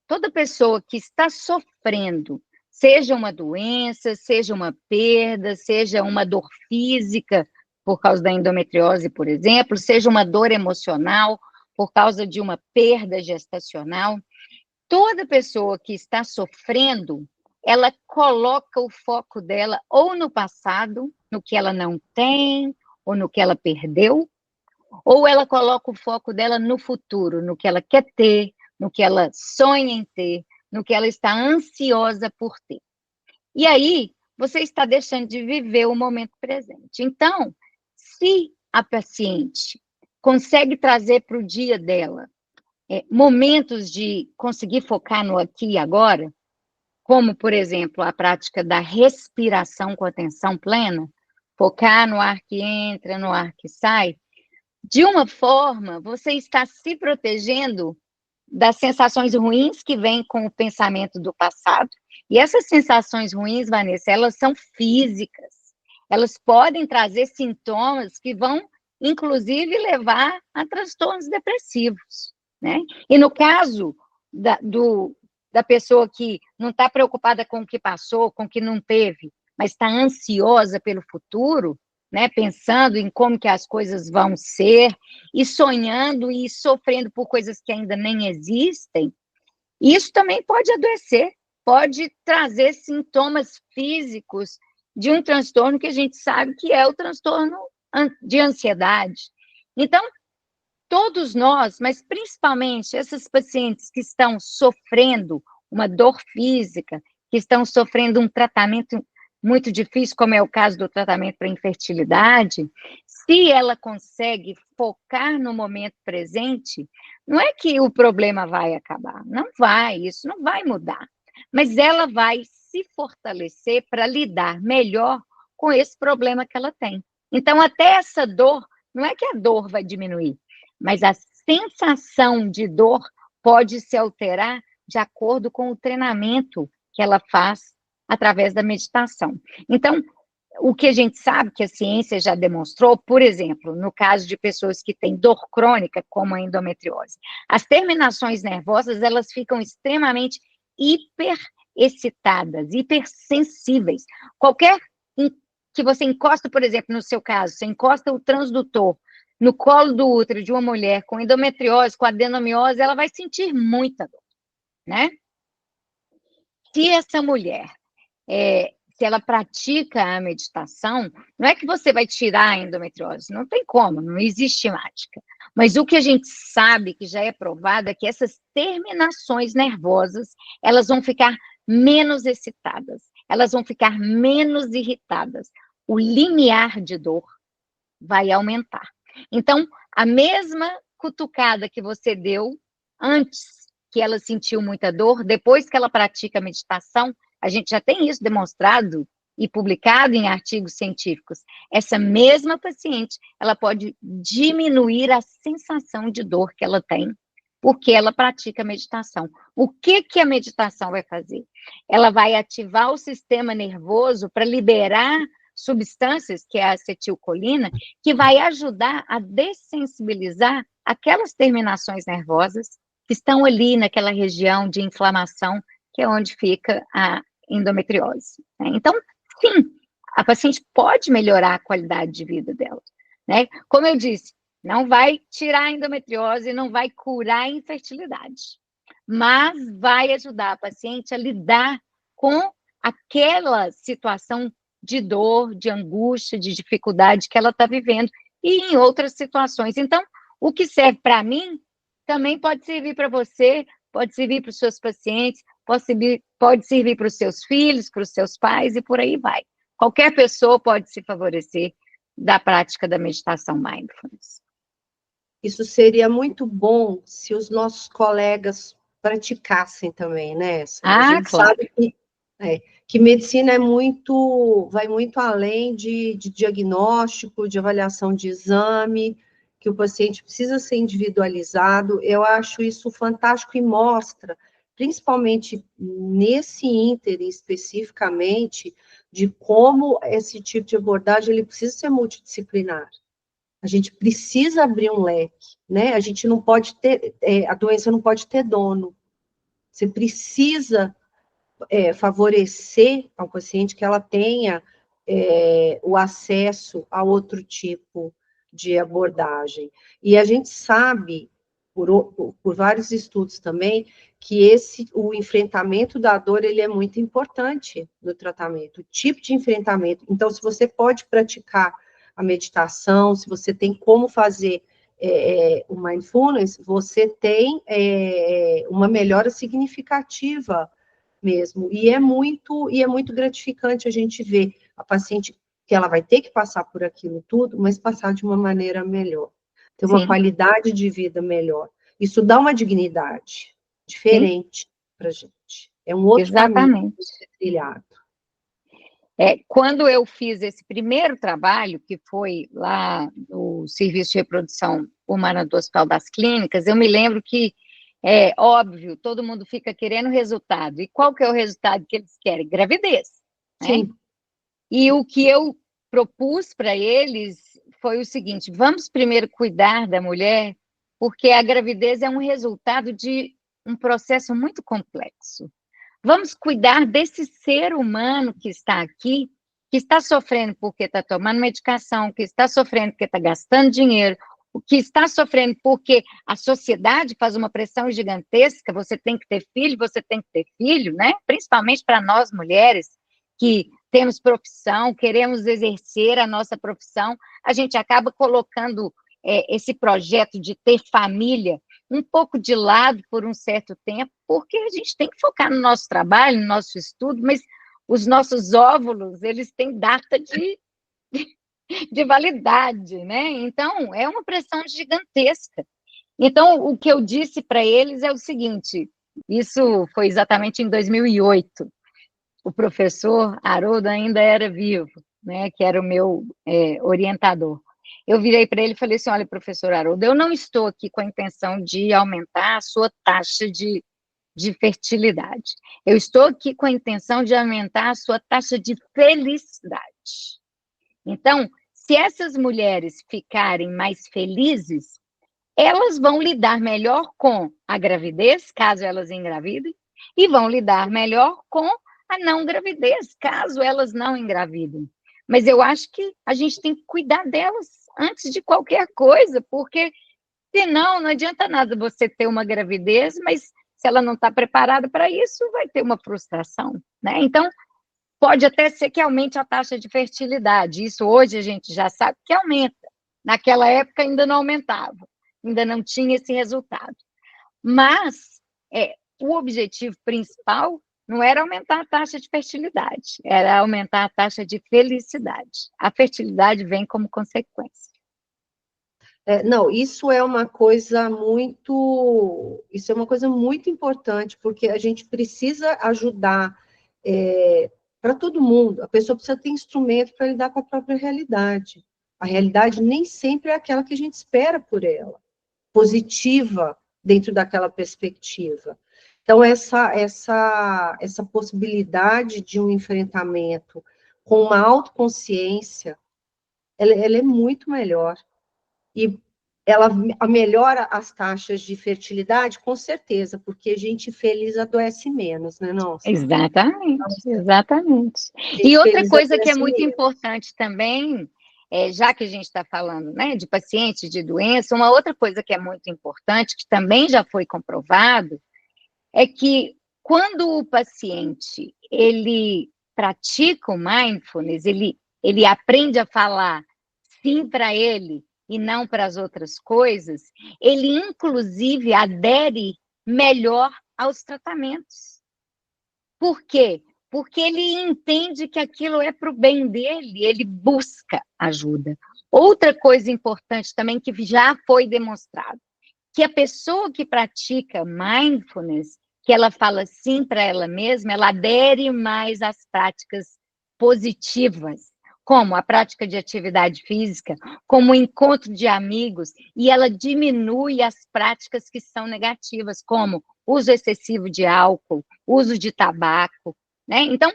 toda pessoa que está sofrendo, seja uma doença, seja uma perda, seja uma dor física, por causa da endometriose, por exemplo, seja uma dor emocional, por causa de uma perda gestacional, toda pessoa que está sofrendo, ela coloca o foco dela ou no passado, no que ela não tem, ou no que ela perdeu, ou ela coloca o foco dela no futuro, no que ela quer ter, no que ela sonha em ter, no que ela está ansiosa por ter. E aí, você está deixando de viver o momento presente. Então, se a paciente consegue trazer para o dia dela momentos de conseguir focar no aqui e agora, como, por exemplo, a prática da respiração com atenção plena, focar no ar que entra, no ar que sai, de uma forma, você está se protegendo das sensações ruins que vêm com o pensamento do passado. E essas sensações ruins, Vanessa, elas são físicas. Elas podem trazer sintomas que vão, inclusive, levar a transtornos depressivos, né? E no caso da pessoa que não está preocupada com o que passou, com o que não teve, mas está ansiosa pelo futuro, né, pensando em como que as coisas vão ser, e sonhando e sofrendo por coisas que ainda nem existem, isso também pode adoecer, pode trazer sintomas físicos de um transtorno que a gente sabe que é o transtorno de ansiedade. Então, todos nós, mas principalmente essas pacientes que estão sofrendo uma dor física, que estão sofrendo um tratamento muito difícil, como é o caso do tratamento para infertilidade, se ela consegue focar no momento presente, não é que o problema vai acabar, não vai, isso não vai mudar, mas ela vai se fortalecer para lidar melhor com esse problema que ela tem. Então, até essa dor, não é que a dor vai diminuir, mas a sensação de dor pode se alterar de acordo com o treinamento que ela faz através da meditação. Então, o que a gente sabe que a ciência já demonstrou, por exemplo, no caso de pessoas que têm dor crônica, como a endometriose, as terminações nervosas, elas ficam extremamente hiperexcitadas, hipersensíveis. Qualquer que você encosta, por exemplo, no seu caso, você encosta o transdutor no colo do útero de uma mulher com endometriose, com adenomiose, ela vai sentir muita dor, né? Se essa mulher, se ela pratica a meditação, não é que você vai tirar a endometriose, não tem como, não existe mágica. Mas o que a gente sabe, que já é provado, é que essas terminações nervosas, elas vão ficar menos excitadas, elas vão ficar menos irritadas. O limiar de dor vai aumentar. Então, a mesma cutucada que você deu antes que ela sentiu muita dor, depois que ela pratica a meditação, a gente já tem isso demonstrado e publicado em artigos científicos. Essa mesma paciente, ela pode diminuir a sensação de dor que ela tem, porque ela pratica a meditação. O que a meditação vai fazer? Ela vai ativar o sistema nervoso para liberar substâncias, que é a acetilcolina, que vai ajudar a dessensibilizar aquelas terminações nervosas que estão ali naquela região de inflamação, que é onde fica a endometriose. Né? Então, sim, a paciente pode melhorar a qualidade de vida dela. Né? Como eu disse, não vai tirar a endometriose, não vai curar a infertilidade, mas vai ajudar a paciente a lidar com aquela situação de dor, de angústia, de dificuldade que ela está vivendo, e em outras situações. Então, o que serve para mim, também pode servir para você, pode servir para os seus pacientes, pode servir para os seus filhos, para os seus pais, e por aí vai. Qualquer pessoa pode se favorecer da prática da meditação mindfulness. Isso seria muito bom se os nossos colegas praticassem também, né? A gente claro. sabe que medicina vai muito além de diagnóstico, de avaliação de exame, que o paciente precisa ser individualizado. Eu acho isso fantástico e mostra, principalmente nesse ínterim especificamente, de como esse tipo de abordagem ele precisa ser multidisciplinar. A gente precisa abrir um leque, né? A gente não pode ter, a doença não pode ter dono. Você precisa favorecer ao paciente que ela tenha o acesso a outro tipo de abordagem. E a gente sabe, por vários estudos também, que o enfrentamento da dor, ele é muito importante no tratamento, o tipo de enfrentamento. Então, se você pode praticar a meditação, se você tem como fazer o mindfulness, você tem uma melhora significativa mesmo. E é muito gratificante a gente ver a paciente que ela vai ter que passar por aquilo tudo, mas passar de uma maneira melhor, ter uma Sim, qualidade de vida melhor. Isso dá uma dignidade sim, diferente para a gente. É um outro caminho exatamente. a ser trilhado. Quando eu fiz esse primeiro trabalho, que foi lá no Serviço de Reprodução Humana do Hospital das Clínicas, eu me lembro que, óbvio, todo mundo fica querendo resultado. E qual que é o resultado que eles querem? Gravidez, né? Sim. E o que eu propus para eles foi o seguinte: vamos primeiro cuidar da mulher, porque a gravidez é um resultado de um processo muito complexo. Vamos cuidar desse ser humano que está aqui, que está sofrendo porque está tomando medicação, que está sofrendo porque está gastando dinheiro, o que está sofrendo porque a sociedade faz uma pressão gigantesca, você tem que ter filho, você tem que ter filho, né? Principalmente para nós mulheres que temos profissão, queremos exercer a nossa profissão, a gente acaba colocando esse projeto de ter família um pouco de lado por um certo tempo, porque a gente tem que focar no nosso trabalho, no nosso estudo, mas os nossos óvulos, eles têm data de validade, né? Então, é uma pressão gigantesca. Então, o que eu disse para eles é o seguinte, isso foi exatamente em 2008, o professor Haroldo ainda era vivo, né, que era o meu orientador. Eu virei para ele e falei assim: olha, professor Haroldo, eu não estou aqui com a intenção de aumentar a sua taxa de fertilidade. Eu estou aqui com a intenção de aumentar a sua taxa de felicidade. Então, se essas mulheres ficarem mais felizes, elas vão lidar melhor com a gravidez, caso elas engravidem, e vão lidar melhor com a não gravidez, caso elas não engravidem. Mas eu acho que a gente tem que cuidar delas antes de qualquer coisa, porque senão não adianta nada você ter uma gravidez, mas se ela não está preparada para isso, vai ter uma frustração, né? Então, pode até ser que aumente a taxa de fertilidade. Isso hoje a gente já sabe que aumenta. Naquela época ainda não aumentava, ainda não tinha esse resultado. Mas o objetivo principal não era aumentar a taxa de fertilidade, era aumentar a taxa de felicidade. A fertilidade vem como consequência. Não, isso é uma coisa muito importante, porque a gente precisa ajudar para todo mundo. A pessoa precisa ter instrumento para lidar com a própria realidade. A realidade nem sempre é aquela que a gente espera por ela, positiva dentro daquela perspectiva. Então, essa possibilidade de um enfrentamento com uma autoconsciência, ela é muito melhor. E ela melhora as taxas de fertilidade, com certeza, porque gente feliz adoece menos, né, nossa? Exatamente, exatamente. E Gente outra feliz coisa que é adoece muito menos. importante também, já que a gente está falando, né, de paciente, de doença, uma outra coisa que é muito importante, que também já foi comprovado, é que quando o paciente ele pratica o mindfulness, ele aprende a falar sim para ele e não para as outras coisas, ele inclusive adere melhor aos tratamentos. Por quê? Porque ele entende que aquilo é para o bem dele, ele busca ajuda. Outra coisa importante também que já foi demonstrado, que a pessoa que pratica mindfulness, que ela fala sim para ela mesma, ela adere mais às práticas positivas, como a prática de atividade física, como o encontro de amigos, e ela diminui as práticas que são negativas, como uso excessivo de álcool, uso de tabaco, né? Então,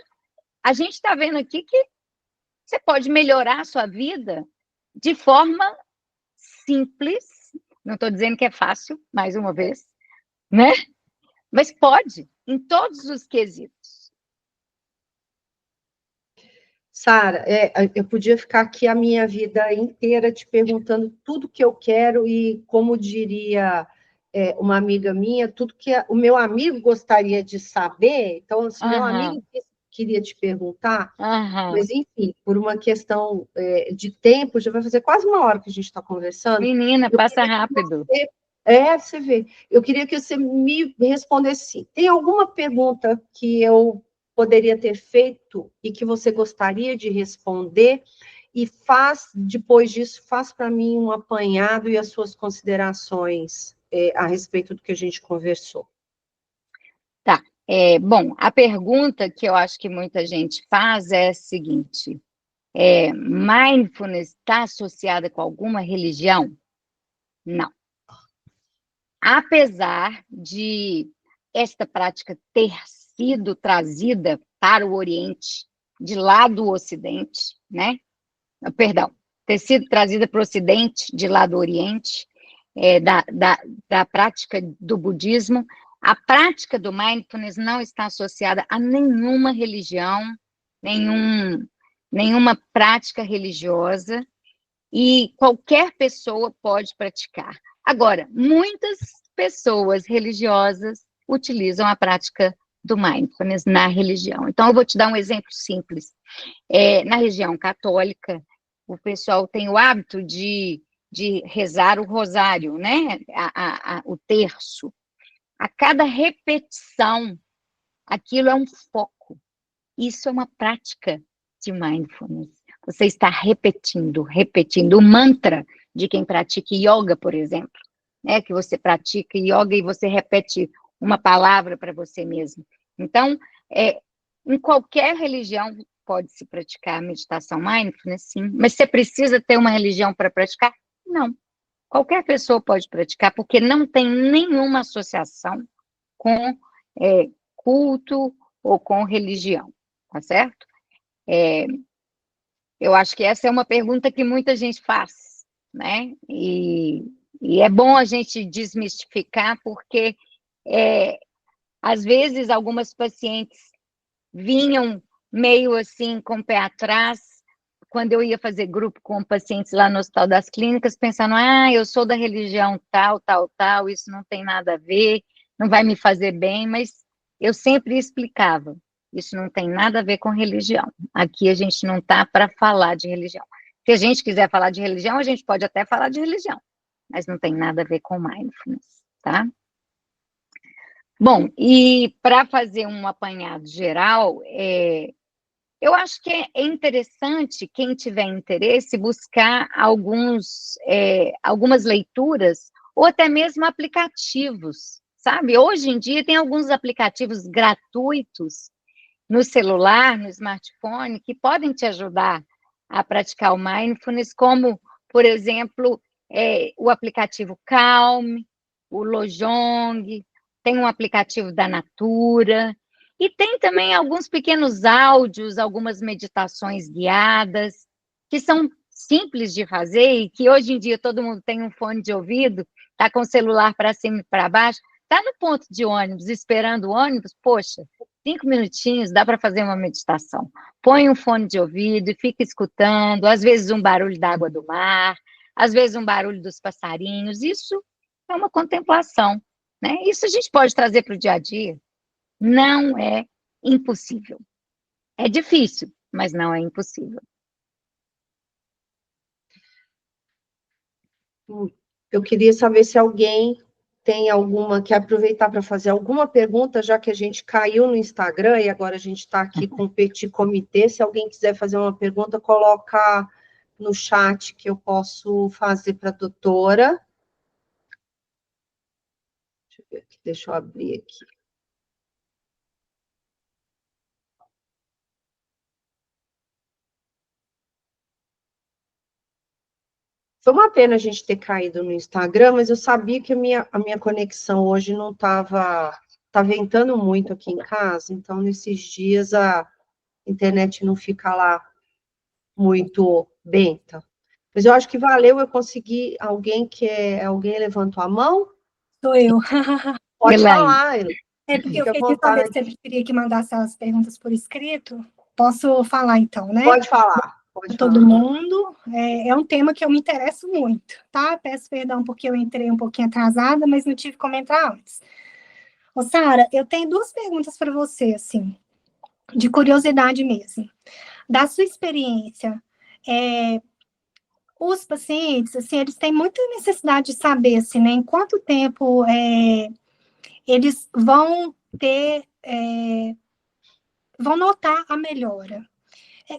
a gente está vendo aqui que você pode melhorar a sua vida de forma simples, não estou dizendo que é fácil, mais uma vez, né? Mas pode, em todos os quesitos. Sara, eu podia ficar aqui a minha vida inteira te perguntando tudo que eu quero e, como diria uma amiga minha, tudo que o meu amigo gostaria de saber. Então, se meu amigo queria te perguntar, mas, enfim, por uma questão de tempo, já vai fazer quase uma hora que a gente está conversando. Menina, passa rápido. Você vê. Eu queria que você me respondesse. Tem alguma pergunta que eu poderia ter feito e que você gostaria de responder? E depois disso, faz para mim um apanhado e as suas considerações a respeito do que a gente conversou. Tá. Bom, a pergunta que eu acho que muita gente faz é a seguinte: mindfulness está associada com alguma religião? Não. Apesar de esta prática ter sido trazida para o Oriente de lá do Ocidente, né? Perdão, ter sido trazida para o Ocidente de lá do Oriente, da prática do budismo, a prática do mindfulness não está associada a nenhuma religião, nenhuma prática religiosa, e qualquer pessoa pode praticar. Agora, muitas pessoas religiosas utilizam a prática do mindfulness na religião. Então, eu vou te dar um exemplo simples. Na região católica, o pessoal tem o hábito de rezar o rosário, né? O terço. A cada repetição, aquilo é um foco. Isso é uma prática de mindfulness. Você está repetindo. O mantra de quem pratica yoga, por exemplo, né? Que você pratica yoga e você repete uma palavra para você mesmo. Então, em qualquer religião pode-se praticar a meditação mindfulness, sim. Mas você precisa ter uma religião para praticar? Não. Qualquer pessoa pode praticar, porque não tem nenhuma associação com culto ou com religião, tá certo? Eu acho que essa é uma pergunta que muita gente faz, né? E é bom a gente desmistificar, porque às vezes algumas pacientes vinham meio assim com o pé atrás, quando eu ia fazer grupo com pacientes lá no Hospital das Clínicas, pensando, eu sou da religião tal, tal, tal, isso não tem nada a ver, não vai me fazer bem, mas eu sempre explicava, isso não tem nada a ver com religião. Aqui a gente não está para falar de religião. Se a gente quiser falar de religião, a gente pode até falar de religião, mas não tem nada a ver com mindfulness, tá? Bom, e para fazer um apanhado geral, eu acho que é interessante, quem tiver interesse, buscar algumas leituras ou até mesmo aplicativos, sabe? Hoje em dia tem alguns aplicativos gratuitos no celular, no smartphone, que podem te ajudar a praticar o mindfulness, como, por exemplo, o aplicativo Calm, o Lojong, tem um aplicativo da Natura, e tem também alguns pequenos áudios, algumas meditações guiadas, que são simples de fazer e que hoje em dia todo mundo tem um fone de ouvido, está com o celular para cima e para baixo, está no ponto de ônibus, esperando o ônibus, poxa, 5 minutinhos dá para fazer uma meditação. Põe um fone de ouvido e fica escutando, às vezes um barulho da água do mar, às vezes um barulho dos passarinhos, isso é uma contemplação, né? Isso a gente pode trazer para o dia a dia. Não é impossível. É difícil, mas não é impossível. Eu queria saber se alguém tem quer aproveitar para fazer alguma pergunta, já que a gente caiu no Instagram e agora a gente está aqui com o Petit Comitê. Se alguém quiser fazer uma pergunta, coloca no chat que eu posso fazer para a doutora. Deixa eu ver aqui, deixa eu abrir aqui. Foi uma pena a gente ter caído no Instagram, mas eu sabia que a minha conexão hoje não estava... Está ventando muito aqui em casa, então nesses dias a internet não fica lá muito benta. Mas eu acho que valeu, eu consegui alguém levantou a mão? Sou eu. Pode Elaine. falar, É porque eu fica à fiquei sem saber vontade. se ele queria que mandasse as perguntas por escrito. Posso falar então, né? Pode falar, pode Todo falar. mundo. É um tema que eu me interesso muito, tá? Peço perdão porque eu entrei um pouquinho atrasada, mas não tive como entrar antes. Ô, Sara, eu tenho duas perguntas para você, assim, de curiosidade mesmo. Da sua experiência, os pacientes, assim, eles têm muita necessidade de saber, assim, né, em quanto tempo eles vão ter, vão notar a melhora.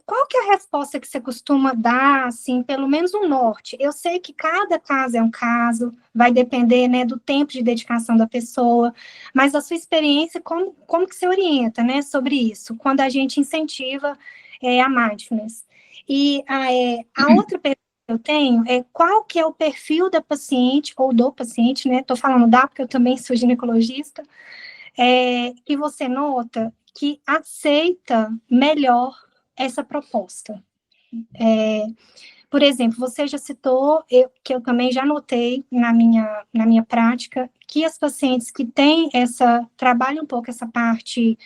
Qual que é a resposta que você costuma dar, assim, pelo menos um norte? Eu sei que cada caso é um caso, vai depender, né, do tempo de dedicação da pessoa, mas a sua experiência, como que você orienta, né, sobre isso, quando a gente incentiva a mindfulness? E a outra pergunta que eu tenho é qual que é o perfil da paciente, ou do paciente, né, estou falando da, porque eu também sou ginecologista, que você nota que aceita melhor essa proposta. Por exemplo, você já citou, que eu também já notei na minha prática, que as pacientes que têm trabalham um pouco essa parte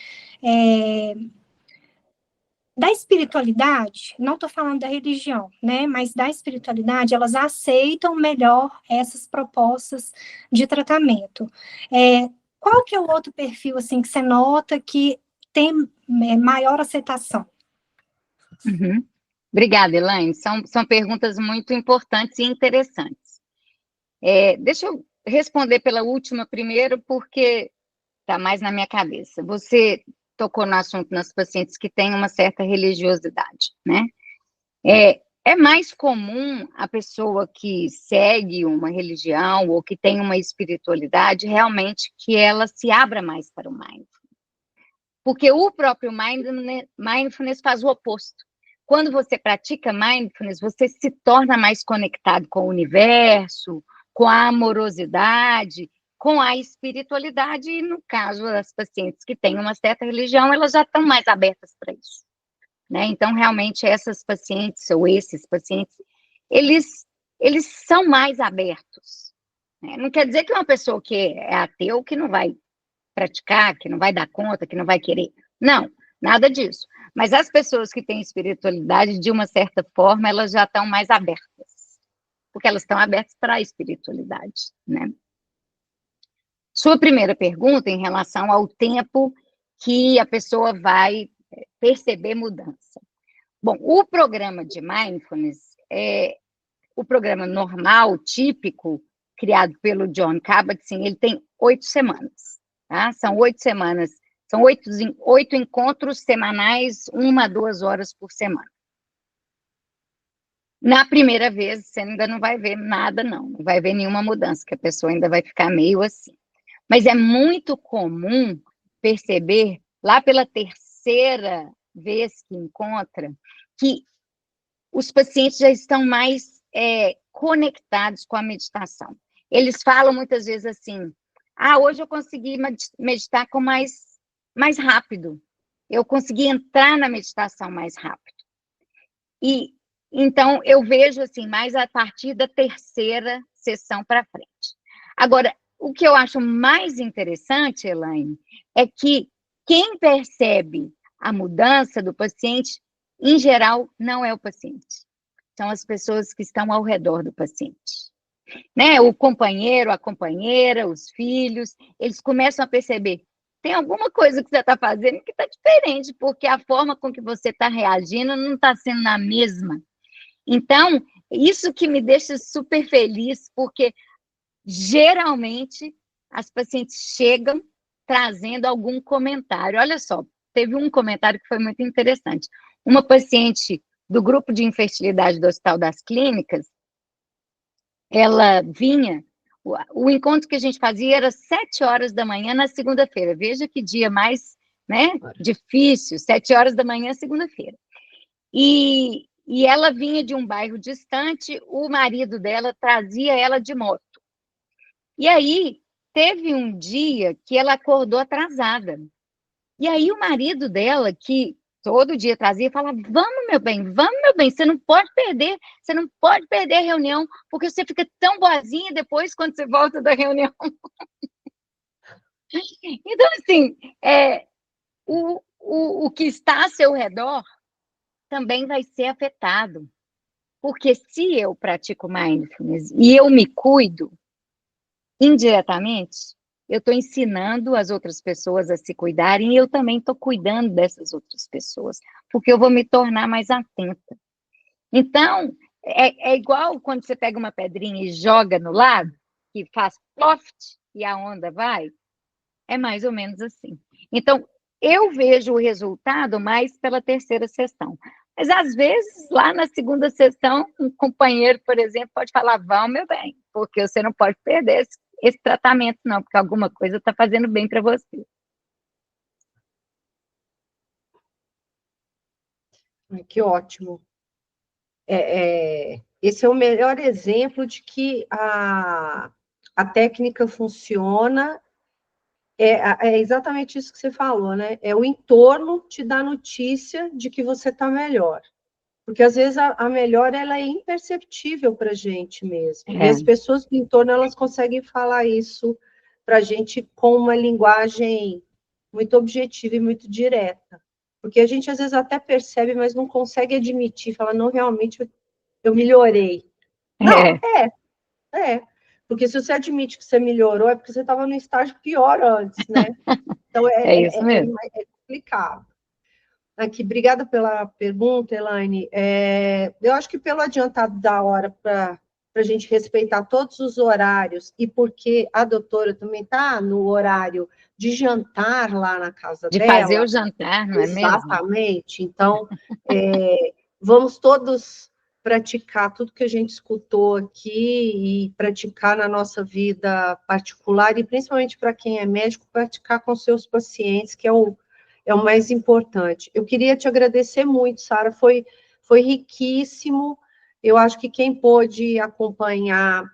da espiritualidade, não estou falando da religião, né, mas da espiritualidade, elas aceitam melhor essas propostas de tratamento. Qual que é o outro perfil, assim, que você nota que tem maior aceitação? Uhum. Obrigada, Elaine. São perguntas muito importantes e interessantes. Deixa eu responder pela última primeiro, porque está mais na minha cabeça. Você tocou no assunto nas pacientes que têm uma certa religiosidade, né? É mais comum a pessoa que segue uma religião ou que tem uma espiritualidade realmente que ela se abra mais para o mindfulness. Porque o próprio mindfulness faz o oposto. Quando você pratica mindfulness, você se torna mais conectado com o universo, com a amorosidade, com a espiritualidade, e no caso das pacientes que têm uma certa religião, elas já estão mais abertas para isso, né? Então, realmente, essas pacientes, ou esses pacientes, eles são mais abertos, né? Não quer dizer que uma pessoa que é ateu que não vai praticar, que não vai dar conta, que não vai querer. Não, nada disso. Mas as pessoas que têm espiritualidade, de uma certa forma, elas já estão mais abertas, porque elas estão abertas para a espiritualidade, né? Sua primeira pergunta em relação ao tempo que a pessoa vai perceber mudança. Bom, o programa de mindfulness o programa normal, típico, criado pelo Jon Kabat-Zinn, ele tem 8 semanas, tá? São 8 semanas, são 8 encontros semanais, 1 a 2 horas por semana. Na primeira vez, você ainda não vai ver nada, não vai ver nenhuma mudança, que a pessoa ainda vai ficar meio assim. Mas é muito comum perceber, lá pela terceira vez que encontra, que os pacientes já estão mais conectados com a meditação. Eles falam muitas vezes assim, hoje eu consegui meditar com mais rápido, eu consegui entrar na meditação mais rápido. E, então, eu vejo assim, mais a partir da terceira sessão para frente. Agora, o que eu acho mais interessante, Elaine, é que quem percebe a mudança do paciente, em geral, não é o paciente. São as pessoas que estão ao redor do paciente. Né? O companheiro, a companheira, os filhos, eles começam a perceber, tem alguma coisa que você está fazendo que está diferente, porque a forma com que você está reagindo não está sendo a mesma. Então, isso que me deixa super feliz, porque geralmente as pacientes chegam trazendo algum comentário. Olha só, teve um comentário que foi muito interessante. Uma paciente do grupo de infertilidade do Hospital das Clínicas, ela vinha, o encontro que a gente fazia era 7 horas da manhã na segunda-feira. Veja que dia mais, né, difícil, 7 horas da manhã, segunda-feira. E ela vinha de um bairro distante, o marido dela trazia ela de moto. E aí, teve um dia que ela acordou atrasada. E aí, o marido dela, que Todo dia trazia e falava, vamos, meu bem, você não pode perder a reunião, porque você fica tão boazinha depois quando você volta da reunião. Então, assim, o que está a seu redor também vai ser afetado. Porque se eu pratico mindfulness e eu me cuido, indiretamente, eu estou ensinando as outras pessoas a se cuidarem e eu também estou cuidando dessas outras pessoas, porque eu vou me tornar mais atenta. Então, é igual quando você pega uma pedrinha e joga no lado, que faz ploft e a onda vai, é mais ou menos assim. Então, eu vejo o resultado mais pela terceira sessão. Mas, às vezes, lá na segunda sessão, um companheiro, por exemplo, pode falar, vão, meu bem, porque você não pode perder esse tratamento, não, porque alguma coisa está fazendo bem para você. Que ótimo. Esse é o melhor exemplo de que a técnica funciona. É exatamente isso que você falou, né? É o entorno te dá notícia de que você está melhor. Porque, às vezes, a melhora ela é imperceptível para a gente mesmo. E as pessoas do entorno, elas conseguem falar isso para a gente com uma linguagem muito objetiva e muito direta. Porque a gente, às vezes, até percebe, mas não consegue admitir, falar, não, realmente, eu melhorei. Não, porque se você admite que você melhorou, é porque você estava no estágio pior antes, né? Então, isso mesmo. É complicado. Aqui, obrigada pela pergunta, Elaine. Eu acho que pelo adiantado da hora para a gente respeitar todos os horários e porque a doutora também está no horário de jantar lá na casa de dela. Fazer o jantar, não é mesmo? Exatamente. Então, vamos todos praticar tudo que a gente escutou aqui e praticar na nossa vida particular e principalmente para quem é médico, praticar com seus pacientes, que é o mais importante. Eu queria te agradecer muito, Sara, foi riquíssimo. Eu acho que quem pôde acompanhar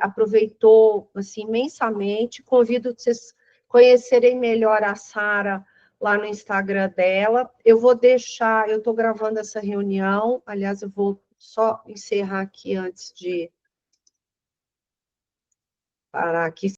aproveitou assim, imensamente. Convido vocês a conhecerem melhor a Sara lá no Instagram dela. Eu vou deixar, eu estou gravando essa reunião, aliás, eu vou só encerrar aqui antes de parar aqui.